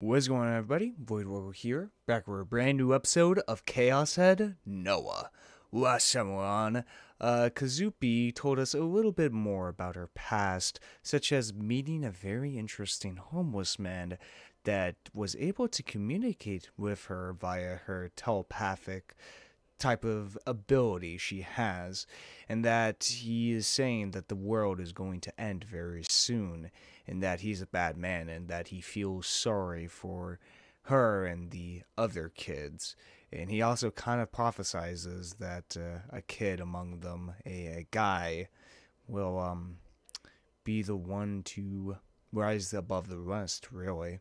What's going on, everybody? Voidlego here, back with a brand new episode of Chaos Head Noah. Last time on, Kazupi told us a little bit more about her past, such as meeting a very interesting homeless man that was able to communicate with her via her telepathic type of ability she has, and that he is saying that the world is going to end very soon, and that he's a bad man, and that he feels sorry for her and the other kids. And he also kind of prophesizes that a kid among them, a guy, will be the one to rise above the rest, really.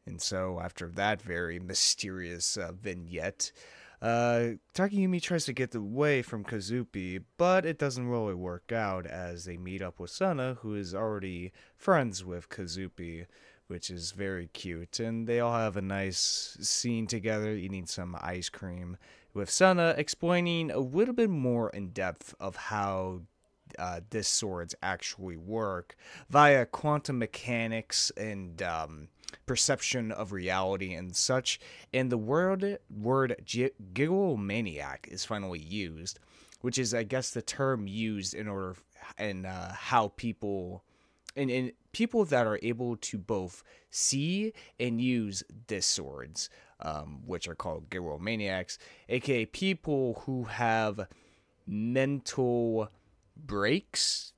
And so, after that very mysterious vignette, Takumi tries to get away from Kazupi, but it doesn't really work out as they meet up with Sana, who is already friends with Kazupi, which is very cute. And they all have a nice scene together, eating some ice cream, with Sana explaining a little bit more in depth of how this swords actually work via quantum mechanics and perception of reality and such. And the word gigglomaniac is finally used, which is, I guess, the term used in order and how people and people that are able to both see and use this swords, which are called gigglomaniacs, aka people who have mental breaks,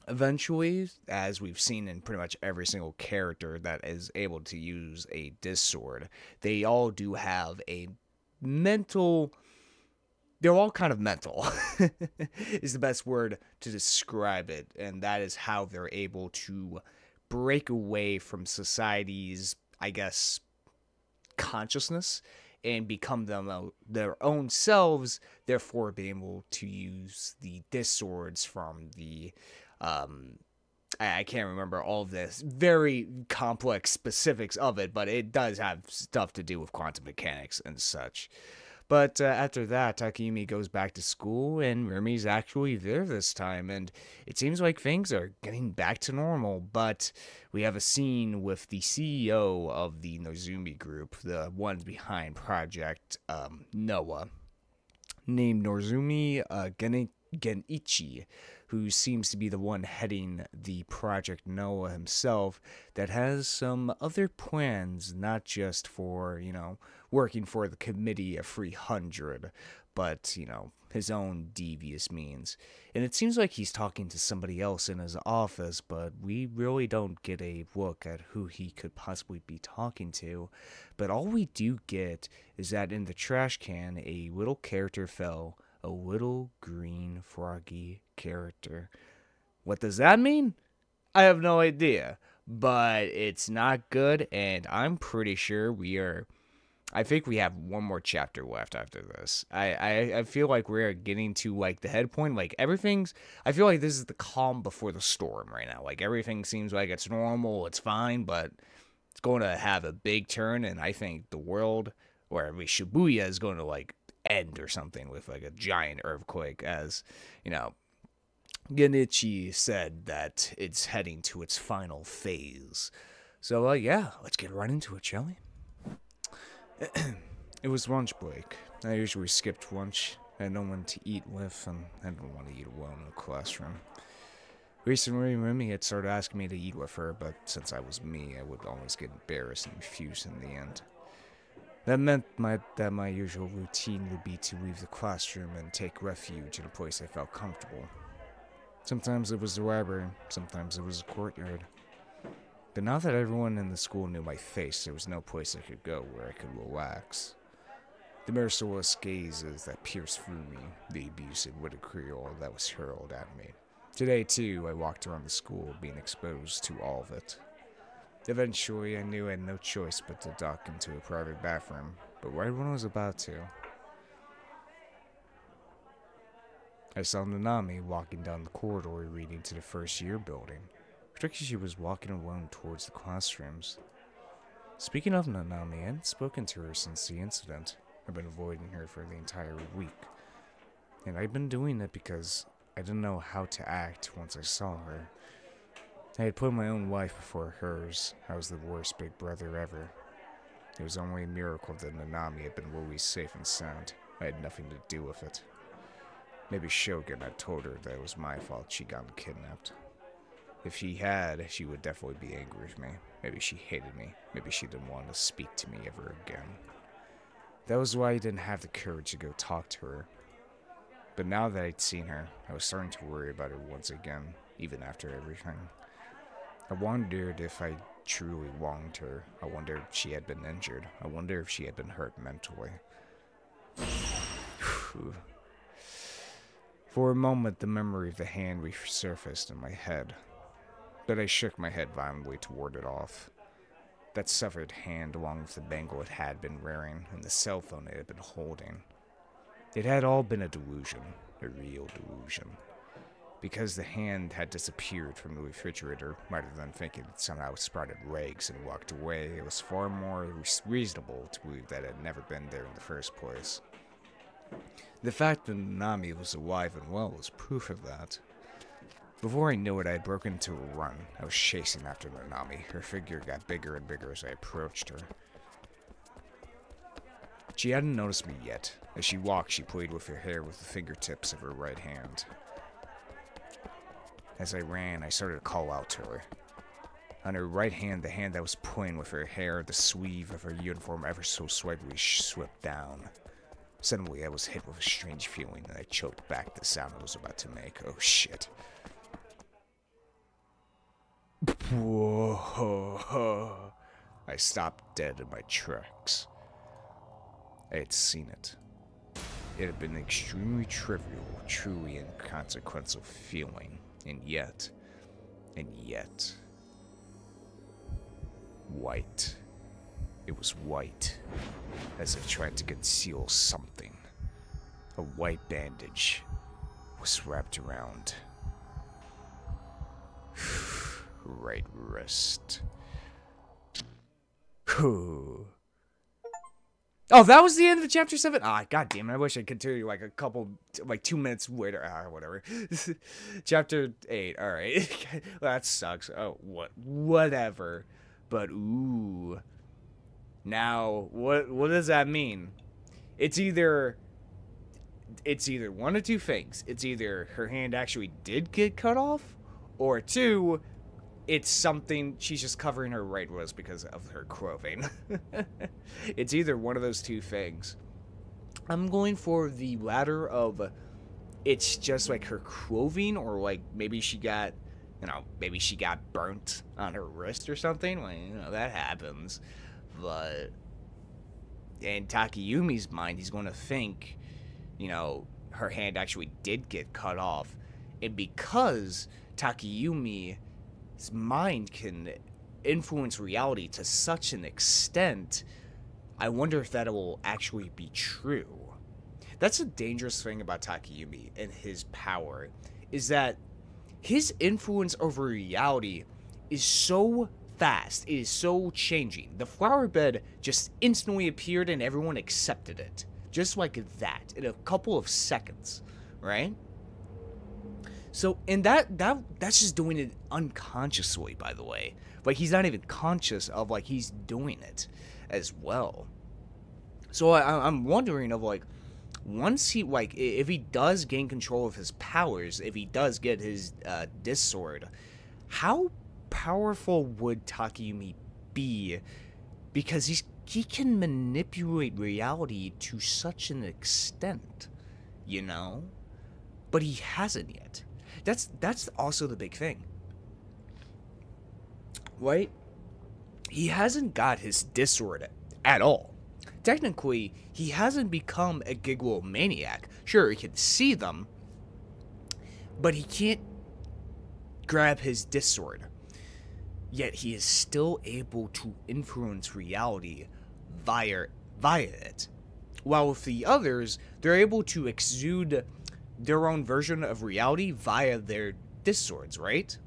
eventually, as we've seen in pretty much every single character that is able to use a disc sword. They all do have a mental. They're all kind of mental, is the best word to describe it, and that is how they're able to break away from society's, I guess, consciousness and become their own selves, therefore being able to use the disc swords from the I can't remember all of this very complex specifics of it, but it does have stuff to do with quantum mechanics and such. But after that, Takumi goes back to school, and Rimi's actually there this time, and it seems like things are getting back to normal. But we have a scene with the CEO of the Nozomi group, the ones behind Project Noah, named Nozomi Genichi, who seems to be the one heading the Project Noah himself, that has some other plans, not just for, working for the Committee of 300, but, his own devious means. And it seems like he's talking to somebody else in his office, but we really don't get a look at who he could possibly be talking to. But all we do get is that in the trash can, a little character fell, a little green froggy character. What does that mean? I have no idea, but it's not good, and I'm pretty sure I think we have one more chapter left after this. I feel like we're getting to, like, the head point. Like, I feel like this is the calm before the storm right now. Like, everything seems like it's normal, it's fine, but it's going to have a big turn, and I think the world, or at least Shibuya, is going to, like, end or something with, like, a giant earthquake, as, Genichi said that it's heading to its final phase. So, yeah, let's get right into it, shall we? It was lunch break. I usually skipped lunch. I had no one to eat with, and I didn't want to eat alone in the classroom. Recently, Remy had started asking me to eat with her, but since I was me, I would always get embarrassed and refuse in the end. That meant that my usual routine would be to leave the classroom and take refuge in a place I felt comfortable. Sometimes it was the library, sometimes it was the courtyard. But now that everyone in the school knew my face, there was no place I could go where I could relax. The merciless gazes that pierced through me, the abusive ridicule that was hurled at me. Today, too, I walked around the school, being exposed to all of it. Eventually, I knew I had no choice but to duck into a private bathroom, but right when I was about to, I saw Nanami walking down the corridor leading to the first year building. She was walking alone towards the classrooms. Speaking of Nanami, I hadn't spoken to her since the incident. I've been avoiding her for the entire week. And I'd been doing it because I didn't know how to act once I saw her. I had put my own life before hers. I was the worst big brother ever. It was only a miracle that Nanami had been always safe and sound. I had nothing to do with it. Maybe Shogun had told her that it was my fault she got kidnapped. If she had, she would definitely be angry with me. Maybe she hated me. Maybe she didn't want to speak to me ever again. That was why I didn't have the courage to go talk to her. But now that I'd seen her, I was starting to worry about her once again, even after everything. I wondered if I truly wronged her. I wondered if she had been injured. I wondered if she had been hurt mentally. For a moment, the memory of the hand resurfaced in my head, but I shook my head violently to ward it off. That severed hand, along with the bangle it had been wearing, and the cell phone it had been holding. It had all been a delusion, a real delusion. Because the hand had disappeared from the refrigerator, rather than thinking it somehow sprouted legs and walked away, it was far more reasonable to believe that it had never been there in the first place. The fact that Nanami was alive and well was proof of that. Before I knew it, I had broken into a run. I was chasing after Nanami. Her figure got bigger and bigger as I approached her. She hadn't noticed me yet. As she walked, she played with her hair with the fingertips of her right hand. As I ran, I started to call out to her. On her right hand, the hand that was playing with her hair, the sleeve of her uniform ever so slightly slipped down. Suddenly, I was hit with a strange feeling, and I choked back the sound I was about to make. Oh, shit. Whoa. I stopped dead in my tracks. I had seen it. It had been an extremely trivial, truly inconsequential feeling. And yet, white. It was white, as if trying to conceal something. A white bandage was wrapped around right wrist. Oh, that was the end of chapter 7? Ah, god damn it, I wish I could tell you like 2 minutes later. Whatever. Chapter 8, alright. That sucks. Oh, whatever. But, ooh. Now, what does that mean? It's either one of two things. It's either her hand actually did get cut off, or 2, it's something she's just covering her right wrist because of her clothing. It's either one of those two things. I'm going for the latter of it's just like her clothing, or like maybe she got, maybe she got burnt on her wrist or something. Like, that happens. But in Takayumi's mind, he's going to think, her hand actually did get cut off. And because Takayumi's mind can influence reality to such an extent, I wonder if that will actually be true. That's a dangerous thing about Takayumi and his power, is that his influence over reality is so fast, it is so changing. The flower bed just instantly appeared and everyone accepted it. Just like that, in a couple of seconds, right? So, and that's just doing it unconsciously, by the way. Like, he's not even conscious of, like, he's doing it as well. So, I'm wondering of, like, once he, like, if he does gain control of his powers, if he does get his disc sword, how powerful would Takayumi be? Because he can manipulate reality to such an extent, But he hasn't yet. That's also the big thing, right? He hasn't got his disc sword at all. Technically, he hasn't become a gigalomaniac. Sure, he can see them, but he can't grab his disc sword. Yet he is still able to influence reality via it. While with the others, they're able to exude their own version of reality via their disc swords, right?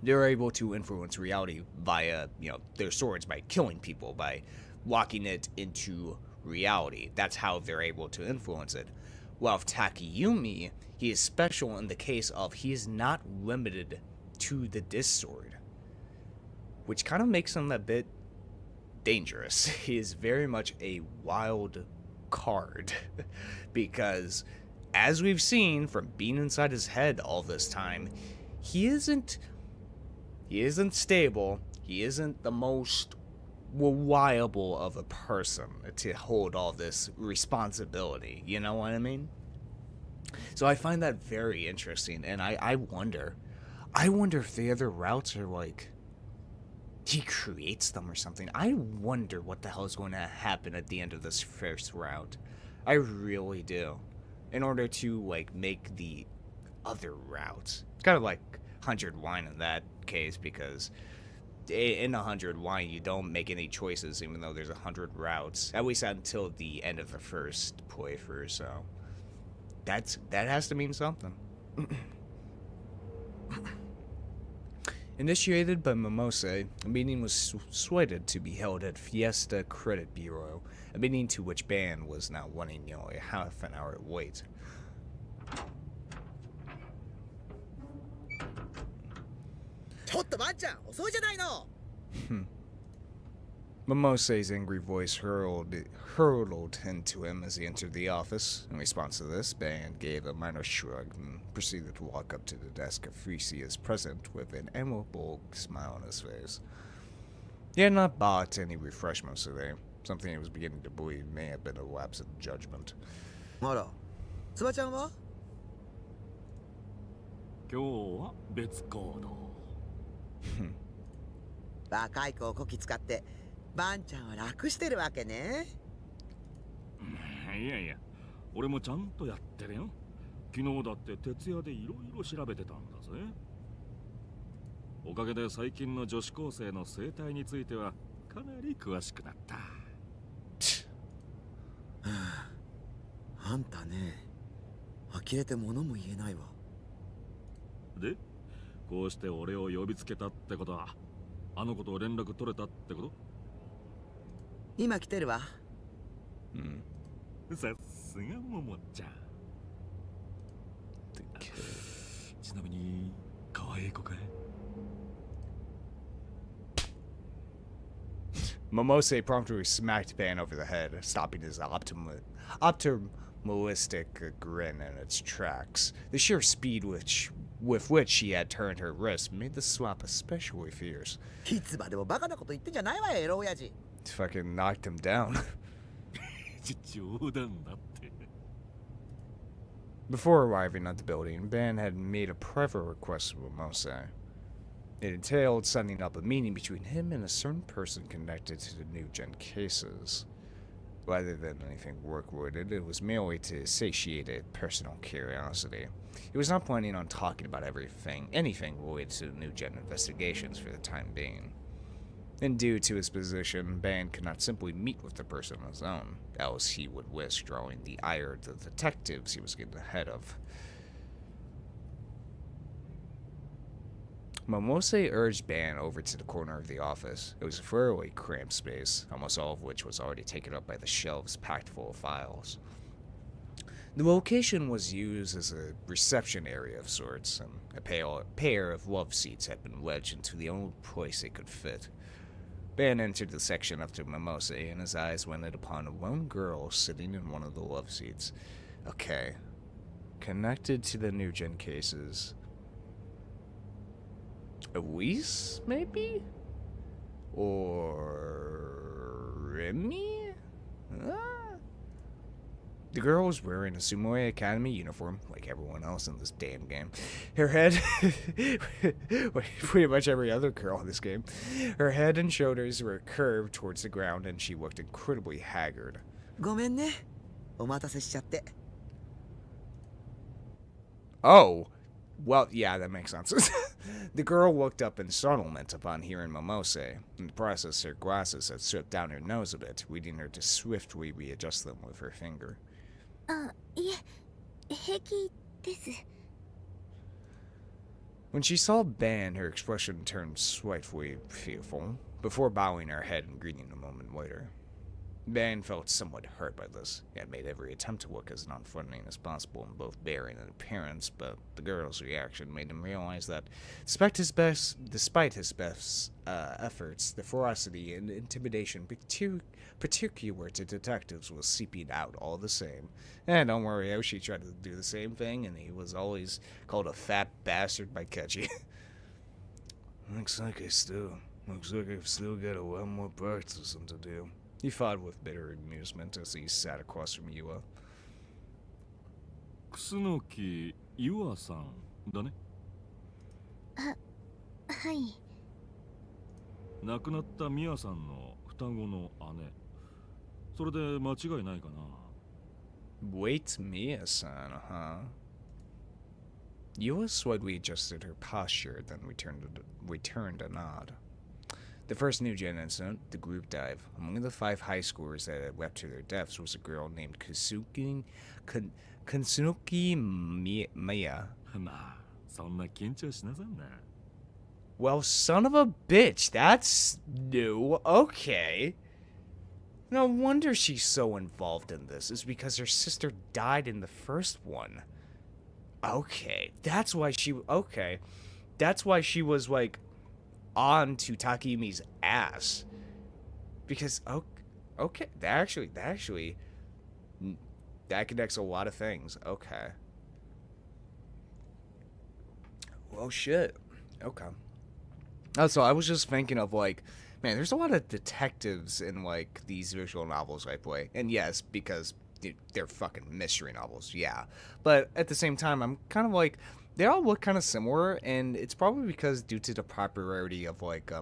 They're able to influence reality via, their swords by killing people, by locking it into reality. That's how they're able to influence it. While with Takayumi, he is special in the case of he is not limited to the disc sword, which kind of makes him a bit dangerous. He is very much a wild card because, as we've seen from being inside his head all this time, he isn't stable. He isn't the most reliable of a person to hold all this responsibility. You know what I mean? So I find that very interesting, and I wonder if the other routes are like, he creates them or something. I wonder what the hell is going to happen at the end of this first route. I really do. In order to, like, make the other routes. It's kind of like 100 wine in that case, because in 100 wine, you don't make any choices, even though there's 100 routes. At least until the end of the first playthrough, so that has to mean something. Initiated by Momose, a meeting was slated to be held at Fiesta Credit Bureau, a meeting to which Ban was now running nearly half an hour late. Momose's angry voice hurled into him as he entered the office. In response to this, Ban gave a minor shrug and proceeded to walk up to the desk of Frisia's president with an amiable smile on his face. He had not bought any refreshments today, something he was beginning to believe may have been a lapse in judgment. Moro, Tsuba-chan wa? 今日は別行動。若い子をこき使ってバンちゃんは楽してるわけね。いやいや、俺もちゃんとやってるよ。昨日だって徹夜でいろいろ調べてたんだぜ。おかげで最近の女子高生の生態についてはかなり詳しくなった。あんたね、呆れて物も言えないわ。で、こうして俺を呼びつけたってことは、あの子と連絡取れたってこと？今来てるわ。さすがももちゃん。ちなみに可愛い子かい？Momose promptly smacked Ban over the head, stopping his optimistic grin in its tracks. The sheer speed with which she had turned her wrist made the swap especially fierce. Fucking knocked him down. Before arriving at the building, Ban had made a private request to Momose. It entailed setting up a meeting between him and a certain person connected to the new gen cases. Rather than anything work-related, it was merely to satiate a personal curiosity. He was not planning on talking about anything related to the new gen investigations for the time being. And due to his position, Ban could not simply meet with the person on his own, else he would risk drawing the ire of the detectives he was getting ahead of. Momose urged Ban over to the corner of the office. It was a fairly cramped space, almost all of which was already taken up by the shelves packed full of files. The location was used as a reception area of sorts, and a pair of love seats had been wedged into the only place it could fit. Ban entered the section up to Momose, and his eyes went upon a lone girl sitting in one of the love seats. Okay. Connected to the new gen cases. Elise, maybe? Or Remy? The girl was wearing a Sumo Academy uniform, like everyone else in this damn game. Her head, pretty much every other girl in this game, her head and shoulders were curved towards the ground, and she looked incredibly haggard. ごめんね。お待たせしちゃって。Oh, well, yeah, that makes sense. The girl looked up in startlement upon hearing Momose. In the process, her glasses had slipped down her nose a bit, leading her to swiftly readjust them with her finger. When she saw Ban, her expression turned slightly fearful, before bowing her head and greeting a moment later. Man felt somewhat hurt by this. He had made every attempt to look as non-threatening as possible in both bearing and appearance, but the girl's reaction made him realize that, despite his best efforts, the ferocity and intimidation particular to detectives was seeping out all the same. And don't worry, Oshi tried to do the same thing, and he was always called a fat bastard by Kechi. Looks like I've still got a lot more practicing to do. He thought with bitter amusement as he sat across from Yua. Kusunoki Yua-san だね。はい。亡くなったミヤさんの双子の姉。それで間違いないかな。Wait, Mia-san, huh? Yua slightly adjusted her posture, then returned a nod. The first new gen incident, the group dive. Among the 5 high schoolers that had wept to their deaths was a girl named Katsuki Maya. Well, son of a bitch, that's new. Okay. No wonder she's so involved in this. It's because her sister died in the first one. Okay, that's why she was like on to Takumi's ass, because okay, that connects a lot of things. Okay, well, shit. Okay. So I was just thinking of like, man, there's a lot of detectives in like these visual novels I play, and yes, because they're fucking mystery novels, yeah, but at the same time I'm kind of like, they all look kind of similar, and it's probably because due to the popularity of like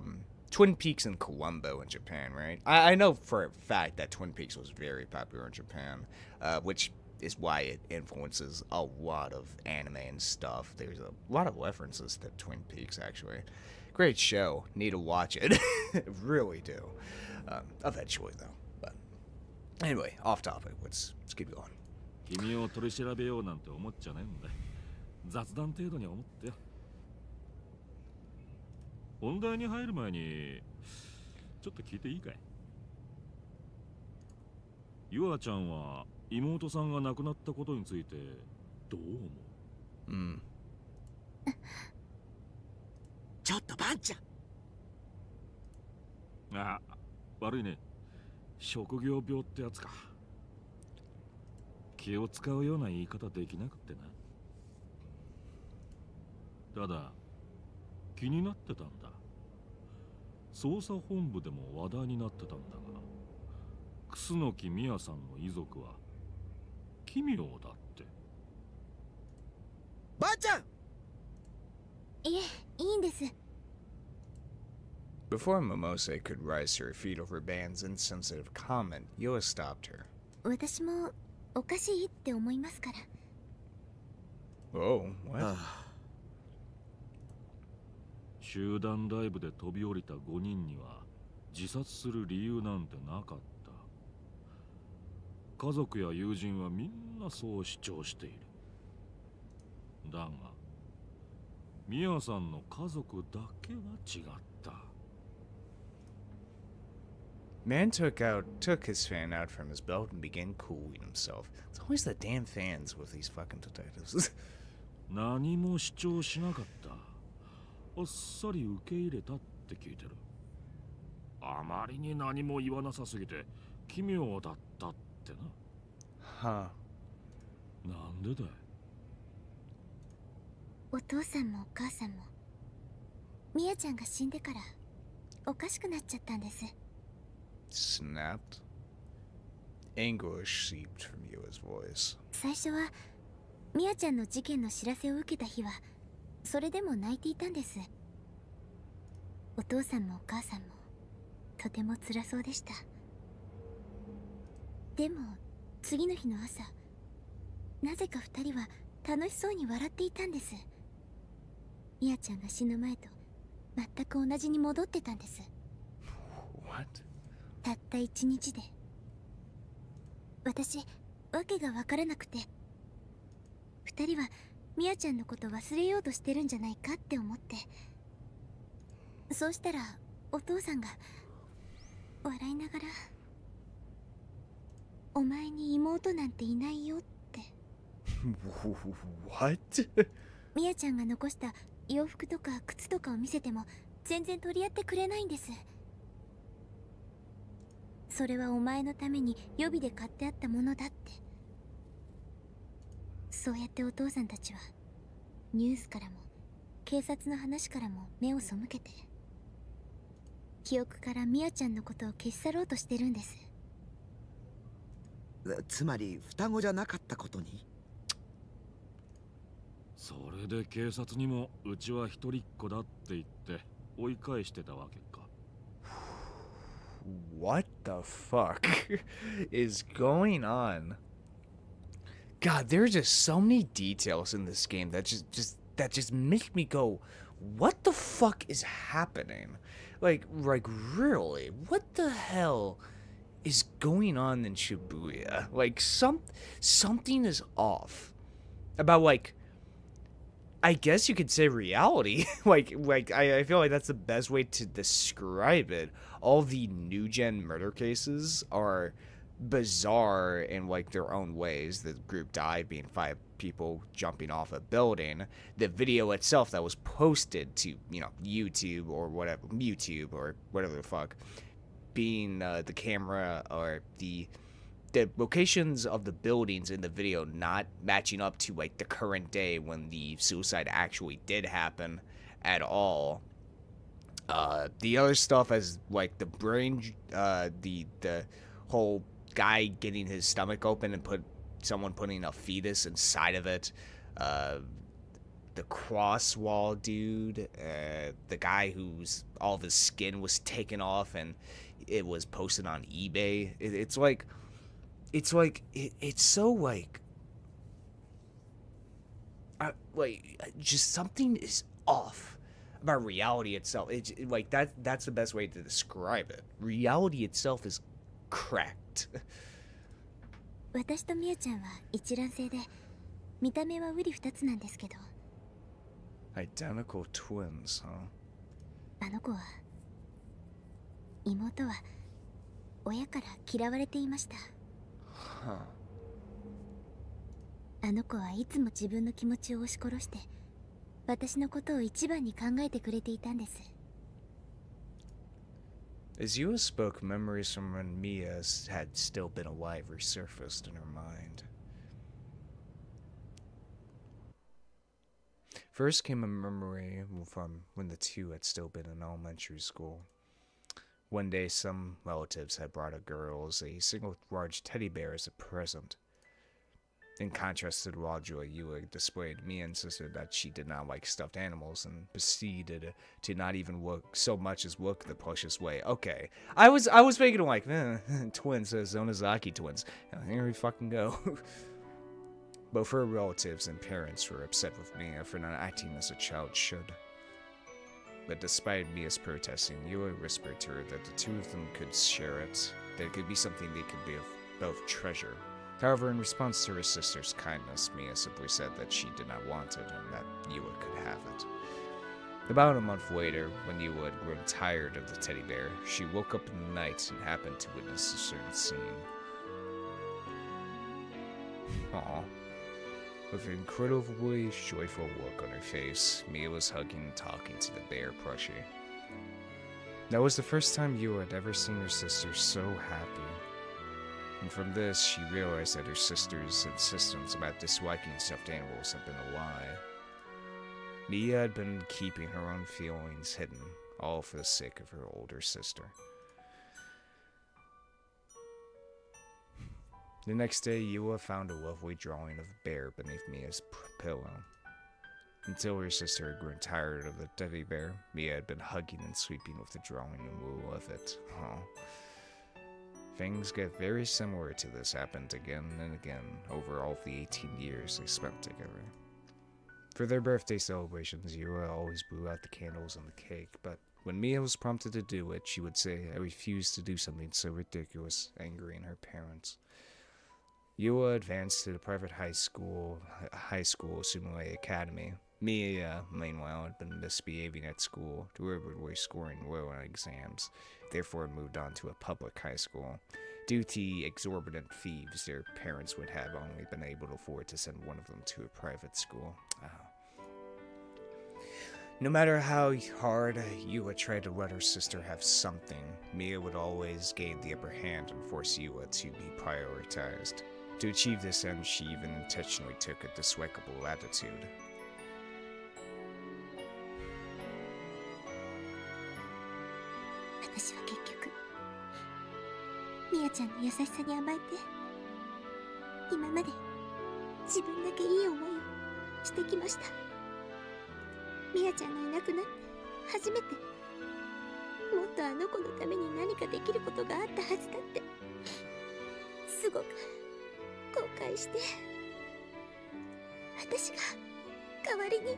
Twin Peaks and Columbo in Japan, right? I know for a fact that Twin Peaks was very popular in Japan, which is why it influences a lot of anime and stuff. There's a lot of references to Twin Peaks, actually. Great show. Need to watch it. Really do. Eventually, though. But anyway, off topic. Let's keep going. 君を取り調べようなんて思っちゃねえんだ。雑談程度に思ってよ。本題に入る前にちょっと聞いていいかい？ユアちゃんは妹さんが亡くなったことについてどう思う？ちょっとバンちゃん。あ、悪いね。職業病ってやつか。気を使うような言い方できなくってな。ただ気になってたんだ。捜査本部でも話題になってたんだが、楠木美也さんの遺族は奇妙だって。ばあちゃん。いえ、いいんです。Before Momose could rise to her feet over Ban's insensitive comment, Yoa stopped her. 私もおかしいって思いますから。Oh, what? 集団ライブで飛び降りた5人には自殺する理由なんてなかった。家族や友人はみんなそう主張している。だがミヤさんの家族だけは違った。Man took his fan out from his belt and began cooling himself. It's always the damn fans with these fucking detectives. 何も主張しなかった。あっさり受け入れたって聞いてる。あまりに何も言わなさすぎて奇妙だったってな。はあ、なんでだい？お父さんもお母さんもミヤちゃんが死んでからおかしくなっちゃったんです。Snapped. Anguish seeped from Yua's voice. 最初はミヤちゃんの事件の知らせを受けた日はそれでも泣いていたんです。お父さんもお母さんもとても辛そうでした。でも次の日の朝、なぜか2人は楽しそうに笑っていたんです。ミヤちゃんが死ぬ前と全く同じに戻ってたんです。 What? たった1日で。私わけが分からなくて、2人はミヤちゃんのこと忘れようとしてるんじゃないかって思って。そうしたらお父さんが笑いながらお前に妹なんていないよって。What? みやちゃんが残した洋服とか靴とかを見せても全然取り合ってくれないんです。それはお前のために予備で買ってあったものだって。そうやってお父さんたちはニュースからも警察の話からも目を背けて、記憶からみやちゃんのことを消し去ろうとしてるんです。つまり双子じゃなかったことに。それで警察にもうちは一人っ子だって言って追い返してたわけか。What the fuck is going on? God, there are just so many details in this game that just make me go, what the fuck is happening? Like really, what the hell is going on in Shibuya? Like something is off about, like, I guess you could say reality. I feel like that's the best way to describe it. All the new gen murder cases are bizarre in like their own ways. The group died being 5 people jumping off a building. The video itself that was posted to, YouTube or whatever the fuck, being the camera or the locations of the buildings in the video not matching up to like the current day when the suicide actually did happen at all. The other stuff as like the brain, the whole guy getting his stomach open and someone putting a fetus inside of it, the cross wall dude, the guy whose all of his skin was taken off and it was posted on eBay. It's so like just something is off about reality itself. It's like that's the best way to describe it. Reality itself is cracked. 私とみやちゃんは一卵性で、見た目は瓜二つなんですけど。Identical twins, huh? あの子は、妹は親から嫌われていました。Huh. あの子はいつも自分の気持ちを押し殺して、私のことを一番に考えてくれていたんです。As Yua spoke, memories from when Mia had still been alive resurfaced in her mind. First came a memory from when the two had still been in elementary school. One day, some relatives had brought a girls a single large teddy bear as a present. In contrast to the raw joy Yua displayed, Mia insisted that she did not like stuffed animals and proceeded to not even so much as look the plushest way. Okay, I was thinking like, twins, Zonozaki twins. Here we fucking go. Both her relatives and parents were upset with Mia for not acting as a child should. But despite Mia's protesting, Yua whispered to her that the two of them could share it, that it could be something they could both treasure. However, in response to her sister's kindness, Mia simply said that she did not want it and that Yua could have it. About a month later, when Yua had grown tired of the teddy bear, she woke up in the night and happened to witness a certain scene. Aww. With an incredibly joyful look on her face, Mia was hugging and talking to the bear plushie. That was the first time Yua had ever seen her sister so happy. And from this, she realized that her sister's insistence about disliking stuffed animals had been a lie. Mia had been keeping her own feelings hidden, all for the sake of her older sister. The next day, Yua found a lovely drawing of a bear beneath Mia's pillow. Until her sister had grown tired of the teddy bear, Mia had been hugging and sleeping with the drawing in lieu of it. Things get very similar to this happened again and again over all the 18 years they spent together. For their birthday celebrations, Yua always blew out the candles and the cake, but when Mia was prompted to do it, she would say, "I refuse to do something so ridiculous," angering her parents. Yua advanced to the private high school Sumue Academy, Mia, meanwhile, had been misbehaving at school, deliberately scoring low on exams, therefore moved on to a public high school. Due to exorbitant fees, their parents would have only been able to afford to send one of them to a private school. No matter how hard Yua tried to let her sister have something, Mia would always gain the upper hand and force Yua to be prioritized. To achieve this end, she even intentionally took a dislikable attitude. Mia ちゃんの優しさに甘えて、今まで自分だけいい思いをしてきました。ミアちゃんがいなくなって初めて、もっとあの子のために何かできることがあったはずだってすごく後悔して、私が代わりに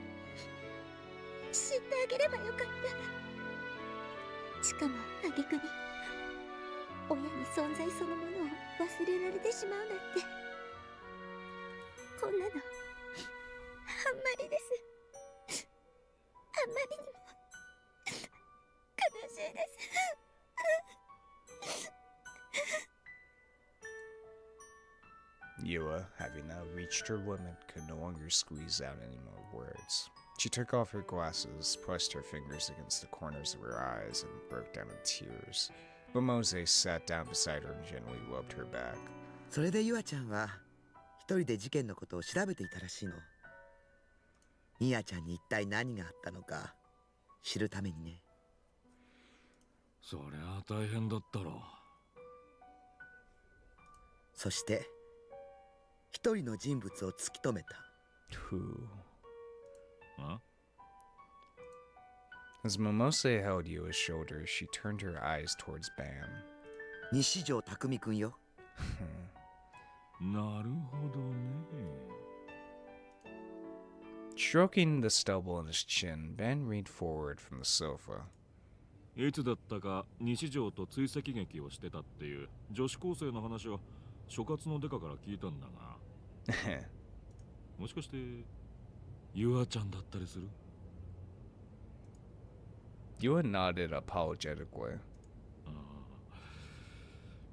死んであげればよかった。しかも挙句に親に存在そのものを忘れられてしまうなんて、こんなのあんまりです。あんまりにも悲しいです。Yua, having now reached her limit, could no longer squeeze out any more words. She took off her glasses, pressed her fingers against the corners of her eyes, and broke down in tears. Momose sat down beside her and gently rubbed her back. それでユアちゃんは一人で事件のことを調べていたらしいの。ミアちゃんに一体何があったのか知るためにね。そりゃあ大変だったろ。そして一人の人物を突き止めた。Who? あ As Momose held Yua's shoulder, she turned her eyes towards Ban. 西條匠くんよ。なるほどね。Stroking the stubble on his chin, Ben leaned forward from the sofa. いつだったか西条と追跡劇をしてたっていう女子高生の話を所轄のデカから聞いたんだがもしかしてユアちゃんだったりする？ Yua nodded apologetically.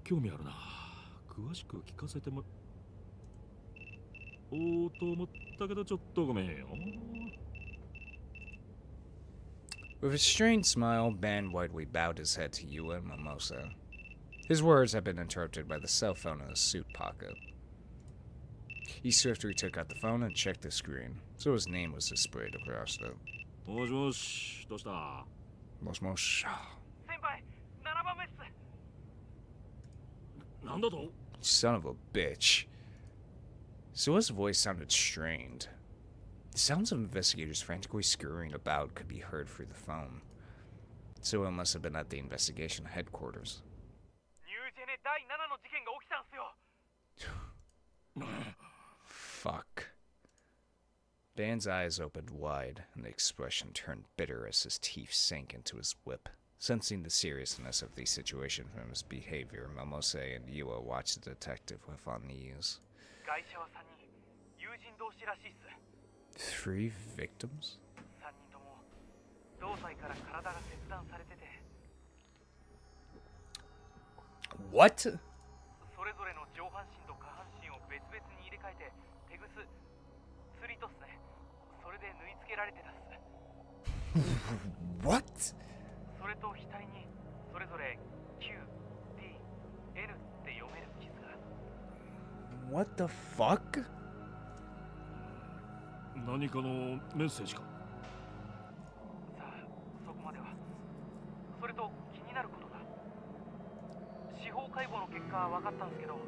興味あるな。詳しく聞かせてもおうと思ったけどちょっとごめんよ。With a strained smile, Ban widely bowed his head to Yua and Mimosa. His words had been interrupted by the cell phone in his suit pocket. He swiftly took out the phone and checked the screen, so his name was displayed across it. もしもし、どうした？ Mosh mosh. 先輩、7番目っす。なんだと？ Son of a bitch. Sua's voice sounded strained. The sounds of investigators frantically scurrying about could be heard through the phone. Sua must have been at the investigation headquarters. ニュージェネ第7の事件が起きたんすよ。Fuck. Dan's eyes opened wide, and the expression turned bitter as his teeth sank into his whip. Sensing the seriousness of the situation from his behavior, Momose and Yua watched the detective with unease. ガイシャは3人、友人同士らしいっす。 3 victims? 3人とも胴体から体が切断されてて、 What? それぞれの上半身と下半身を別々に入れ替えてテグス、釣りとっすね。それで縫い付けられてたっす。 What? それと額にそれぞれ Q、D、N って読める傷が。 What the fuck? 何かのメッセージか？さあ、そこまでは。それと気になることが。司法解剖の結果は分かったんですけど、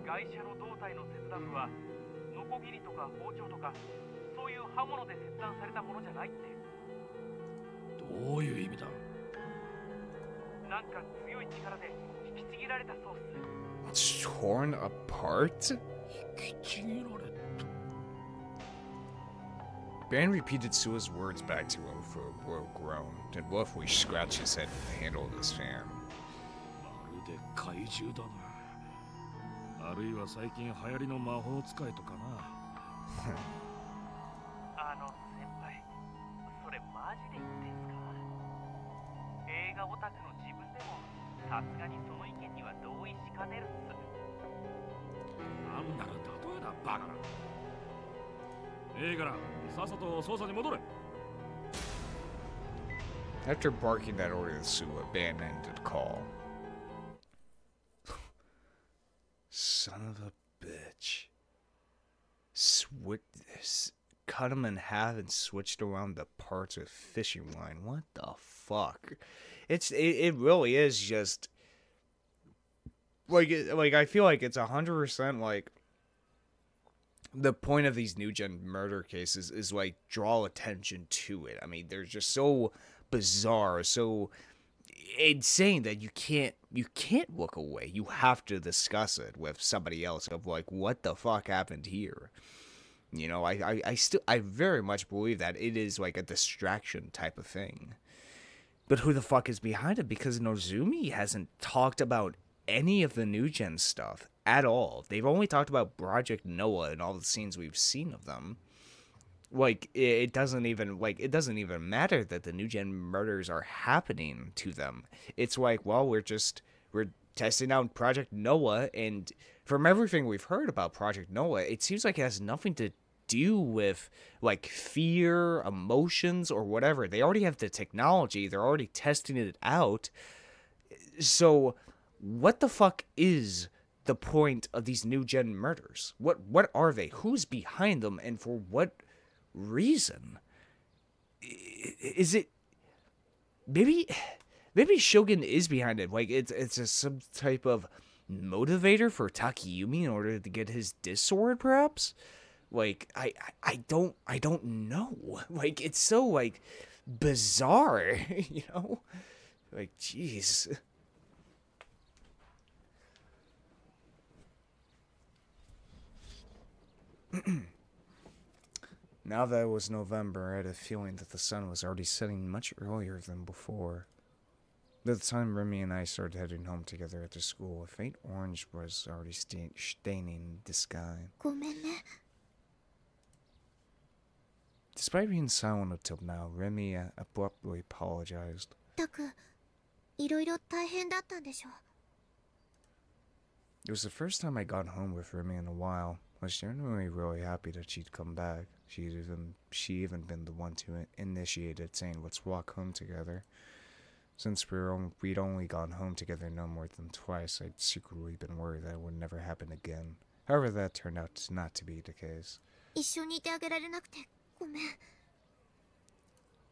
ガイシャの胴体の切断部はノコギリとか包丁とかそういう刃物で切断されたものじゃないって。どういう意味だ？なんか強い力で引きちぎられたそうっす。 Torn apart? 引きちぎられた。 Ban repeated Sua's words back to him for a low groan, and roughly scratched his head with the handle of his fan. まるで怪獣だな。あるいは最近流行りの魔法使いとかな。マジで言ってんすか？映画オタクの自分でもさすがにその意見には同意しかねるっす。なんだか例えだバカな。いいからさっさと捜査に戻れ。 After barking that order, Sue abandoned the call. Son of a bitch. Cut him in half and switched around the parts with fishing line. What the fuck? It really is just like I feel like it's 100% like the point of these new gen murder cases is like draw attention to it. I mean, they're just so bizarre, so insane that you can't look away. You have to discuss it with somebody else of like, what the fuck happened here? You know, I very much believe that it is like a distraction type of thing. But who the fuck is behind it? Because Nozumi hasn't talked about any of the new gen stuff at all. They've only talked about Project Noah and all the scenes we've seen of them. Like, it doesn't even matter that the new gen murders are happening to them. It's like, well, we're testing out Project Noah, and from everything we've heard about Project Noah, it seems like it has nothing to do with like fear, emotions, or whatever. They already have the technology, they're already testing it out. So what the fuck is the point of these new gen murders? What are they? Who's behind them, and for what reason? Is it maybe Shogun is behind it? Like it's some type of motivator for Takumi in order to get his sword, perhaps? Like I don't know. Like it's so like bizarre, you know? Like jeez. Now that it was November, I had a feeling that the sun was already setting much earlier than before. By the time Remy and I started heading home together after school, a faint orange was already staining the sky. ごめんね。 Despite being silent until now, Remy abruptly apologized. たく、いろいろ大変だったんでしょ。 It was the first time I got home with Remy in a while. I was genuinely really happy that she'd come back. She even been the one to initiate it, saying let's walk home together. Since we'd only gone home together no more than twice, I'd secretly been worried that it would never happen again. However, that turned out not to be the case. 一緒にいてあげられなくてごめん。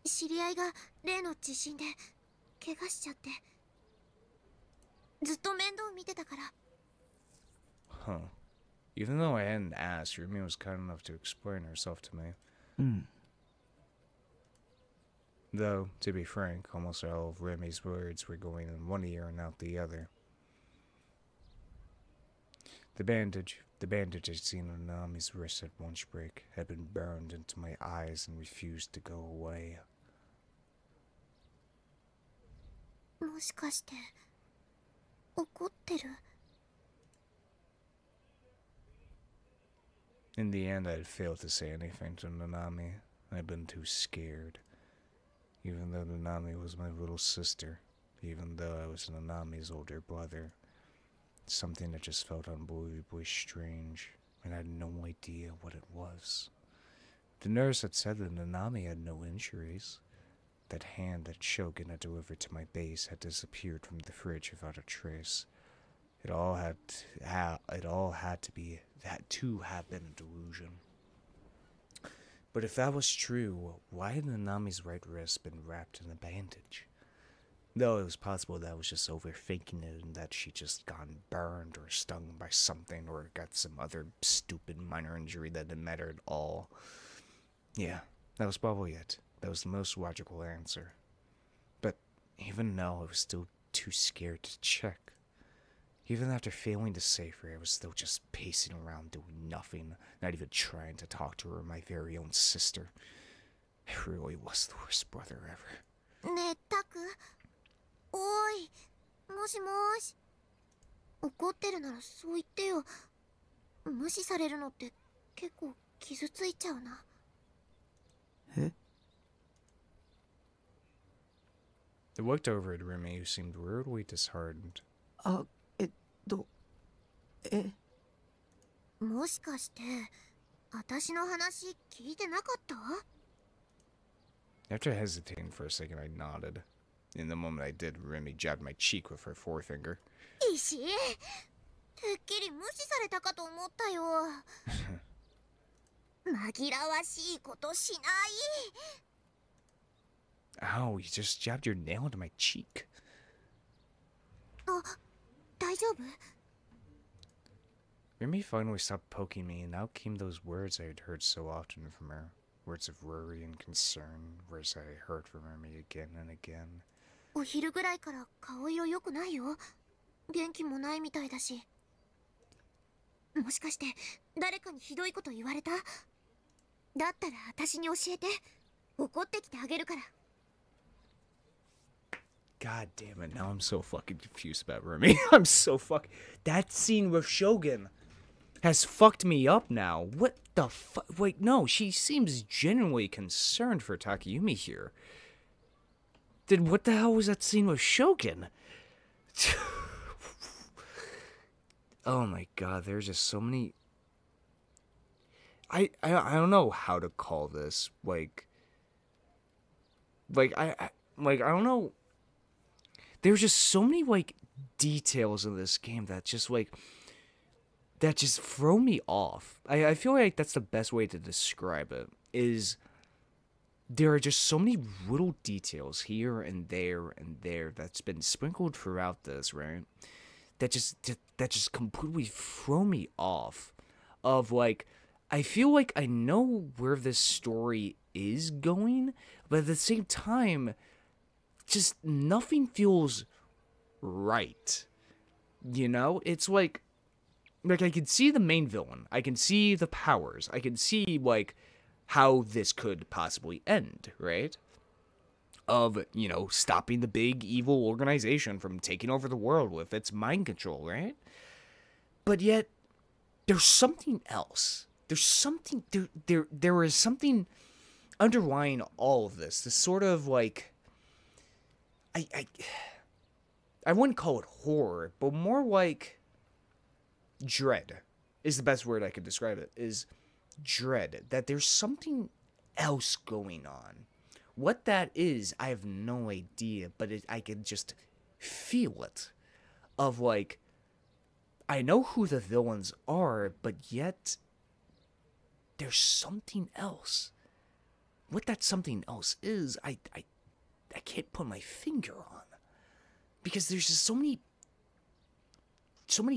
知り合いが例の地震で怪我しちゃって、ずっと面倒見てたから。 Huh. Even though I hadn't asked, Remy was kind enough to explain herself to me. Though, to be frank, almost all of Remy's words were going in one ear and out the other. The bandage I'd seen on Nami's wrist at lunch break had been burned into my eyes and refused to go away. もしかして怒ってる？ In the end, I had failed to say anything to Nanami. I'd been too scared. Even though Nanami was my little sister, even though I was Nanami's older brother. Something that just felt unbelievably strange, and I had no idea what it was. The nurse had said that Nanami had no injuries. That hand that Shogun had delivered to my base had disappeared from the fridge without a trace. It all had to have been a delusion. But if that was true, why had Nanami's right wrist been wrapped in a bandage? Though it was possible that I was just overthinking it and that she just gotten burned or stung by something or got some other stupid minor injury that didn't matter at all. Yeah, that was probably it. That was the most logical answer. But even now, I was still too scared to check. Even after failing to save her, I was still just pacing around doing nothing, not even trying to talk to her, my very own sister. I really was the worst brother ever. ねえ、タク。おーい、もしもーし。怒ってるならそう言ってよ。無視されるのって結構傷ついちゃうな。え？ They looked over at Remy, who seemed weirdly disheartened. あ、もしかして私の話聞いてなかった？ After hesitating for a second, I nodded. In the moment I did, Remy jabbed my cheek with her forefinger. 石てっきり無視されたかと思ったよ。紛らわしいことしない。 Ow, you just jabbed your nail into my cheek. あ、大丈夫？ Remy finally stopped poking me, and out came those words I had heard so often from her. Words of worry and concern, words I heard from Remy again and again. お昼ぐらいから顔色良くないよ。元気もないみたいだし。もしかして誰かにひどいこと言われた？だったら私に教えて。怒ってきてあげるから。 God damn it, now I'm so fucking confused about Remy. I'm so That scene with Shogun has fucked me up now. What the fuck? Wait, no, she seems genuinely concerned for Takumi here. Then what the hell was that scene with Shogun? Oh my god, there's just so many... I don't know how to call this. Like I don't know. There's just so many, like, details in this game that just, like, that just throw me off. I feel like that's the best way to describe it, is there are just so many little details here and there that's been sprinkled throughout this, right? That just completely throw me off of, like, I feel like I know where this story is going, but at the same time, just nothing feels right. You know? It's like I can see the main villain. I can see the powers. I can see, like, how this could possibly end, right? Of, you know, stopping the big evil organization from taking over the world with its mind control, right? But yet, there's something else. There's something, there is something underlying all of this. This sort of, like, I wouldn't call it horror, but more like dread is the best word I could describe it, is dread. That there's something else going on. What that is, I have no idea, but I can just feel it. Of, like, I know who the villains are, but yet there's something else. What that something else is, I can't put my finger on, because there's just so many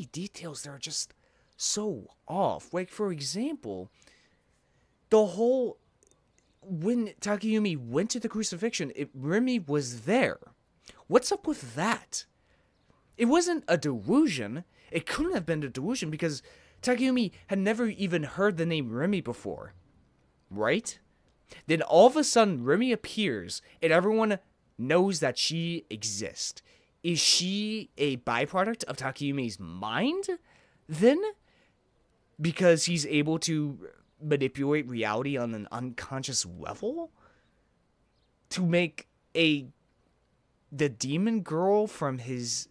details that are just so off. Like, for example, the whole, when Takumi went to the crucifixion, Remy was there. What's up with that? It wasn't a delusion. It couldn't have been a delusion because Takumi had never even heard the name Remy before, right? Then all of a sudden, Remy appears, and everyone knows that she exists. Is she a byproduct of Takumi's mind, then? Because he's able to manipulate reality on an unconscious level? To make the demon girl from his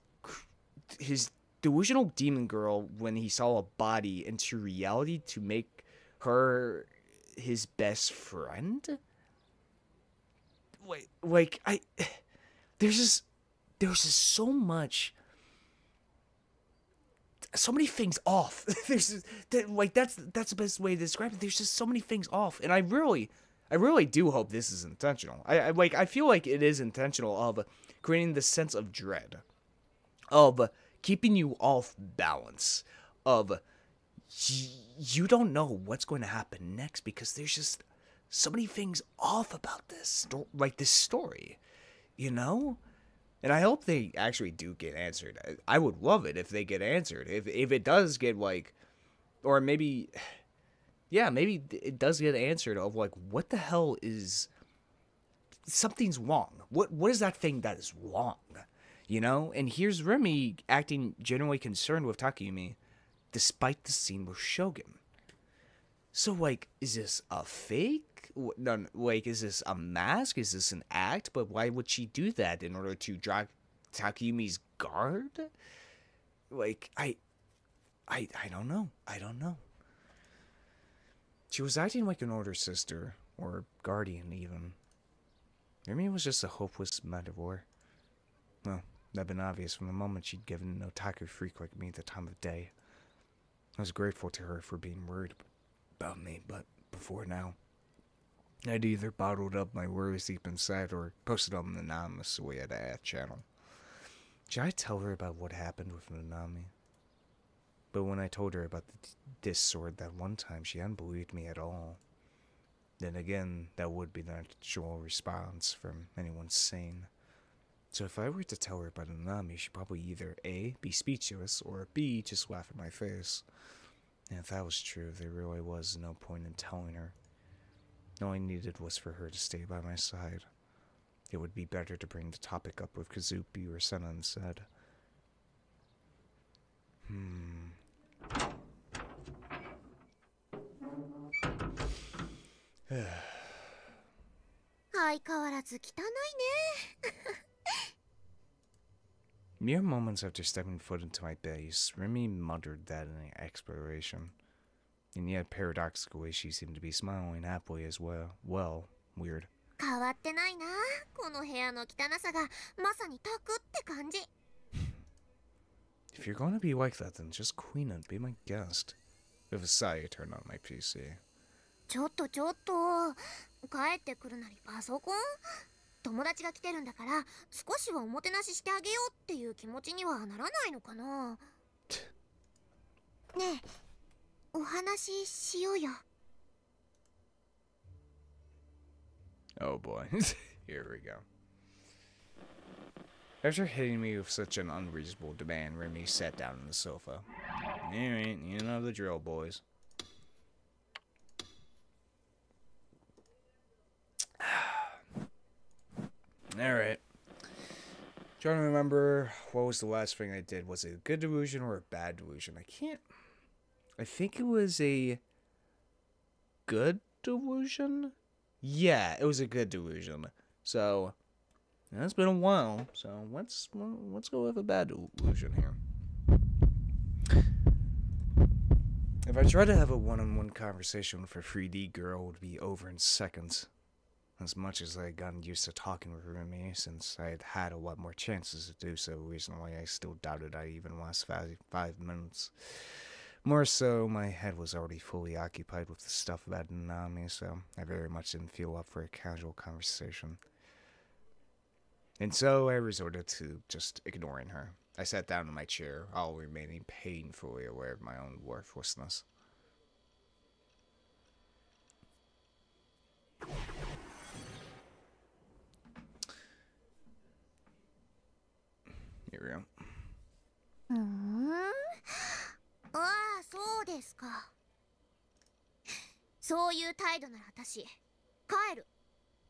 delusional demon girl, when he saw a body, into reality, to make her his best friend? Wait, like, there's just so many things off. There's like, that's the best way to describe it. There's just so many things off, and I really do hope this is intentional. I feel like it is intentional, of creating this sense of dread, of keeping you off balance, of you don't know what's going to happen next, because there's just so many things off about this story, you know? And I hope they actually do get answered. I would love it if they get answered. If it does get, like, or maybe it does get answered, of, like, what the hell is, something's wrong. What is that thing that is wrong? You know? And here's Remy acting genuinely concerned with Takumi, despite the scene with Shogun. So, like, is this a fake? no, like, is this a mask? Is this an act? But why would she do that? In order to draw Takumi's guard? Like, I don't know. I don't know. She was acting like an older sister, or guardian even. Maybe it was just a hopeless metaphor. Well, that'd been obvious from the moment she'd given an otaku freak like me the time of day. I was grateful to her for being worried about me, but before now, I'd either bottled up my worries deep inside or posted on the anonymous way at a channel. Should I tell her about what happened with Nanami? But when I told her about this sword that one time, she hadn't believed me at all. Then again, that would be the natural response from anyone sane. So if I were to tell her about Nanami, she'd probably either A, be speechless, or B, just laugh in my face. And if that was true, there really was no point in telling her. All I needed was for her to stay by my side. It would be better to bring the topic up with Kazupi or Senna instead. Mere moments after stepping foot into my base, Remy muttered that in exploration. And yet, paradoxically, she seemed to be smiling happily as well. Well, weird. If you're going to be like that, then just queen it, be my guest. With a sigh, I turned on my PC. ちょっと帰ってくるなりパソコン？友達が来てるんだから少しはおもてなししてあげようっていう気持ちにはならないのかな。ねえ、お話ししようよ。Oh boy, here we go. After hitting me with such an unreasonable demand, Remy sat down on the sofa. Alright, you know the drill, boys. Alright. Trying to remember what was the last thing I did. Was it a good delusion or a bad delusion? I think it was a good delusion? Yeah, it was a good delusion. So, it's been a while. So, let's go with a bad delusion here. If I try to have a one-on-one conversation with a 3D girl, it would be over in seconds. As much as I had gotten used to talking with Remy, since I had had a lot more chances to do so recently, I still doubted I'd even last 5 minutes. More so, my head was already fully occupied with the stuff about Nanami, so I very much didn't feel up for a casual conversation. And so I resorted to just ignoring her. I sat down in my chair, all remaining painfully aware of my own worthlessness. Here we go. ああ、そうですか。そういう態度なら私帰る。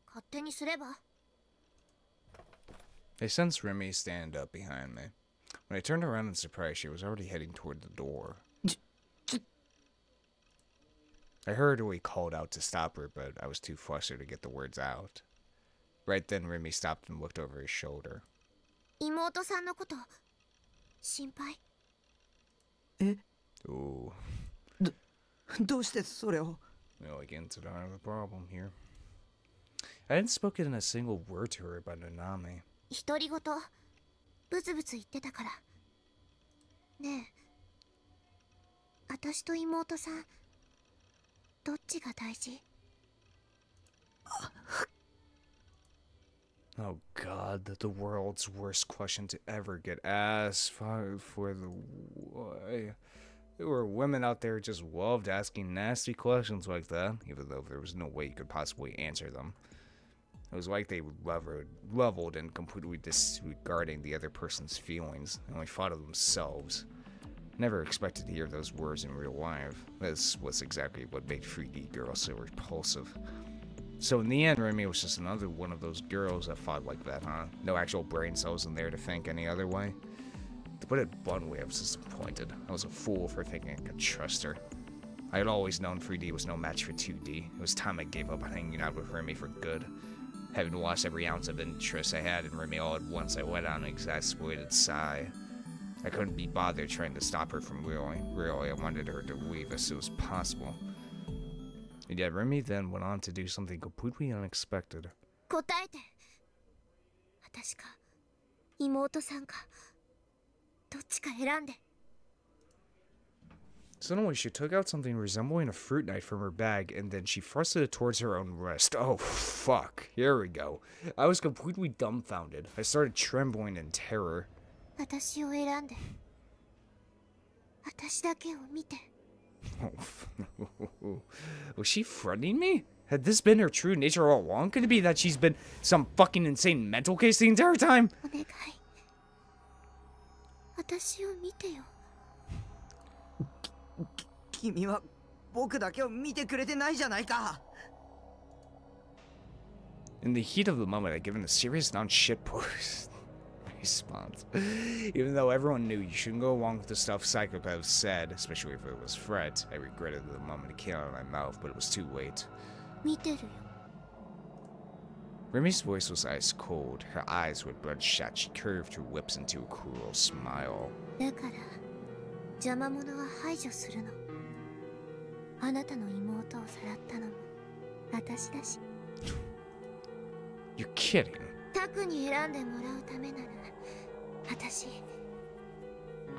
勝手にすれば。I sensed Remy stand up behind me. When I turned around in surprise, she was already heading toward the door. I hurriedly called out to stop her, but I was too flustered to get the words out. Right then, Remy stopped and looked over his shoulder. 妹さんのこと心配？え？ Ooh. どうしてそれを？ Well, again, to the heart of the problem here. I hadn't spoken a single word to her about Nanami. 独り言ブツブツ言ってたから。ねえ、私と妹さんどっちが大事？ Oh god, the world's worst question to ever get asked for the why. There were women out there who just loved asking nasty questions like that, even though there was no way you could possibly answer them. It was like they leveled and completely disregarding the other person's feelings, and only thought of themselves. Never expected to hear those words in real life. This was exactly what made 3D girls so repulsive. So in the end, Remy was just another one of those girls that thought like that, huh? No actual brain cells in there to think any other way. To put it bluntly, I was disappointed. I was a fool for thinking I could trust her. I had always known 3D was no match for 2D. It was time I gave up on hanging out with Remy for good. Having lost every ounce of interest I had in Remy all at once, I let out an exasperated sigh. I couldn't be bothered trying to stop her from really, I wanted her to leave as soon as possible. And yet Remy then went on to do something completely unexpected. 答えて。私か妹さんかどっちか選んで。 Suddenly, she took out something resembling a fruit knife from her bag, and then she thrusted it towards her own wrist. Oh, fuck. Here we go. I was completely dumbfounded. I started trembling in terror. 私を選んで。私だけを見て。 Oh, was she threatening me? Had this been her true nature all along? Could it be that she's been some fucking insane mental case the entire time? お願い。私を見てよ。君は僕だけを見てくれてないじゃないか。 In the heat of the moment, I'd given a serious non-shitpost response. Even though everyone knew you shouldn't go along with the stuff psychopaths said, especially if it was Fred, I regretted the moment it came out of my mouth, but it was too late. 見てるよ。 Remy's voice was ice cold. Her eyes were bloodshot. She curved her lips into a cruel smile. だから邪魔者は排除するの。あなたの妹をさらったのも私だし。 You're kidding. タクに選んでもらうためなら私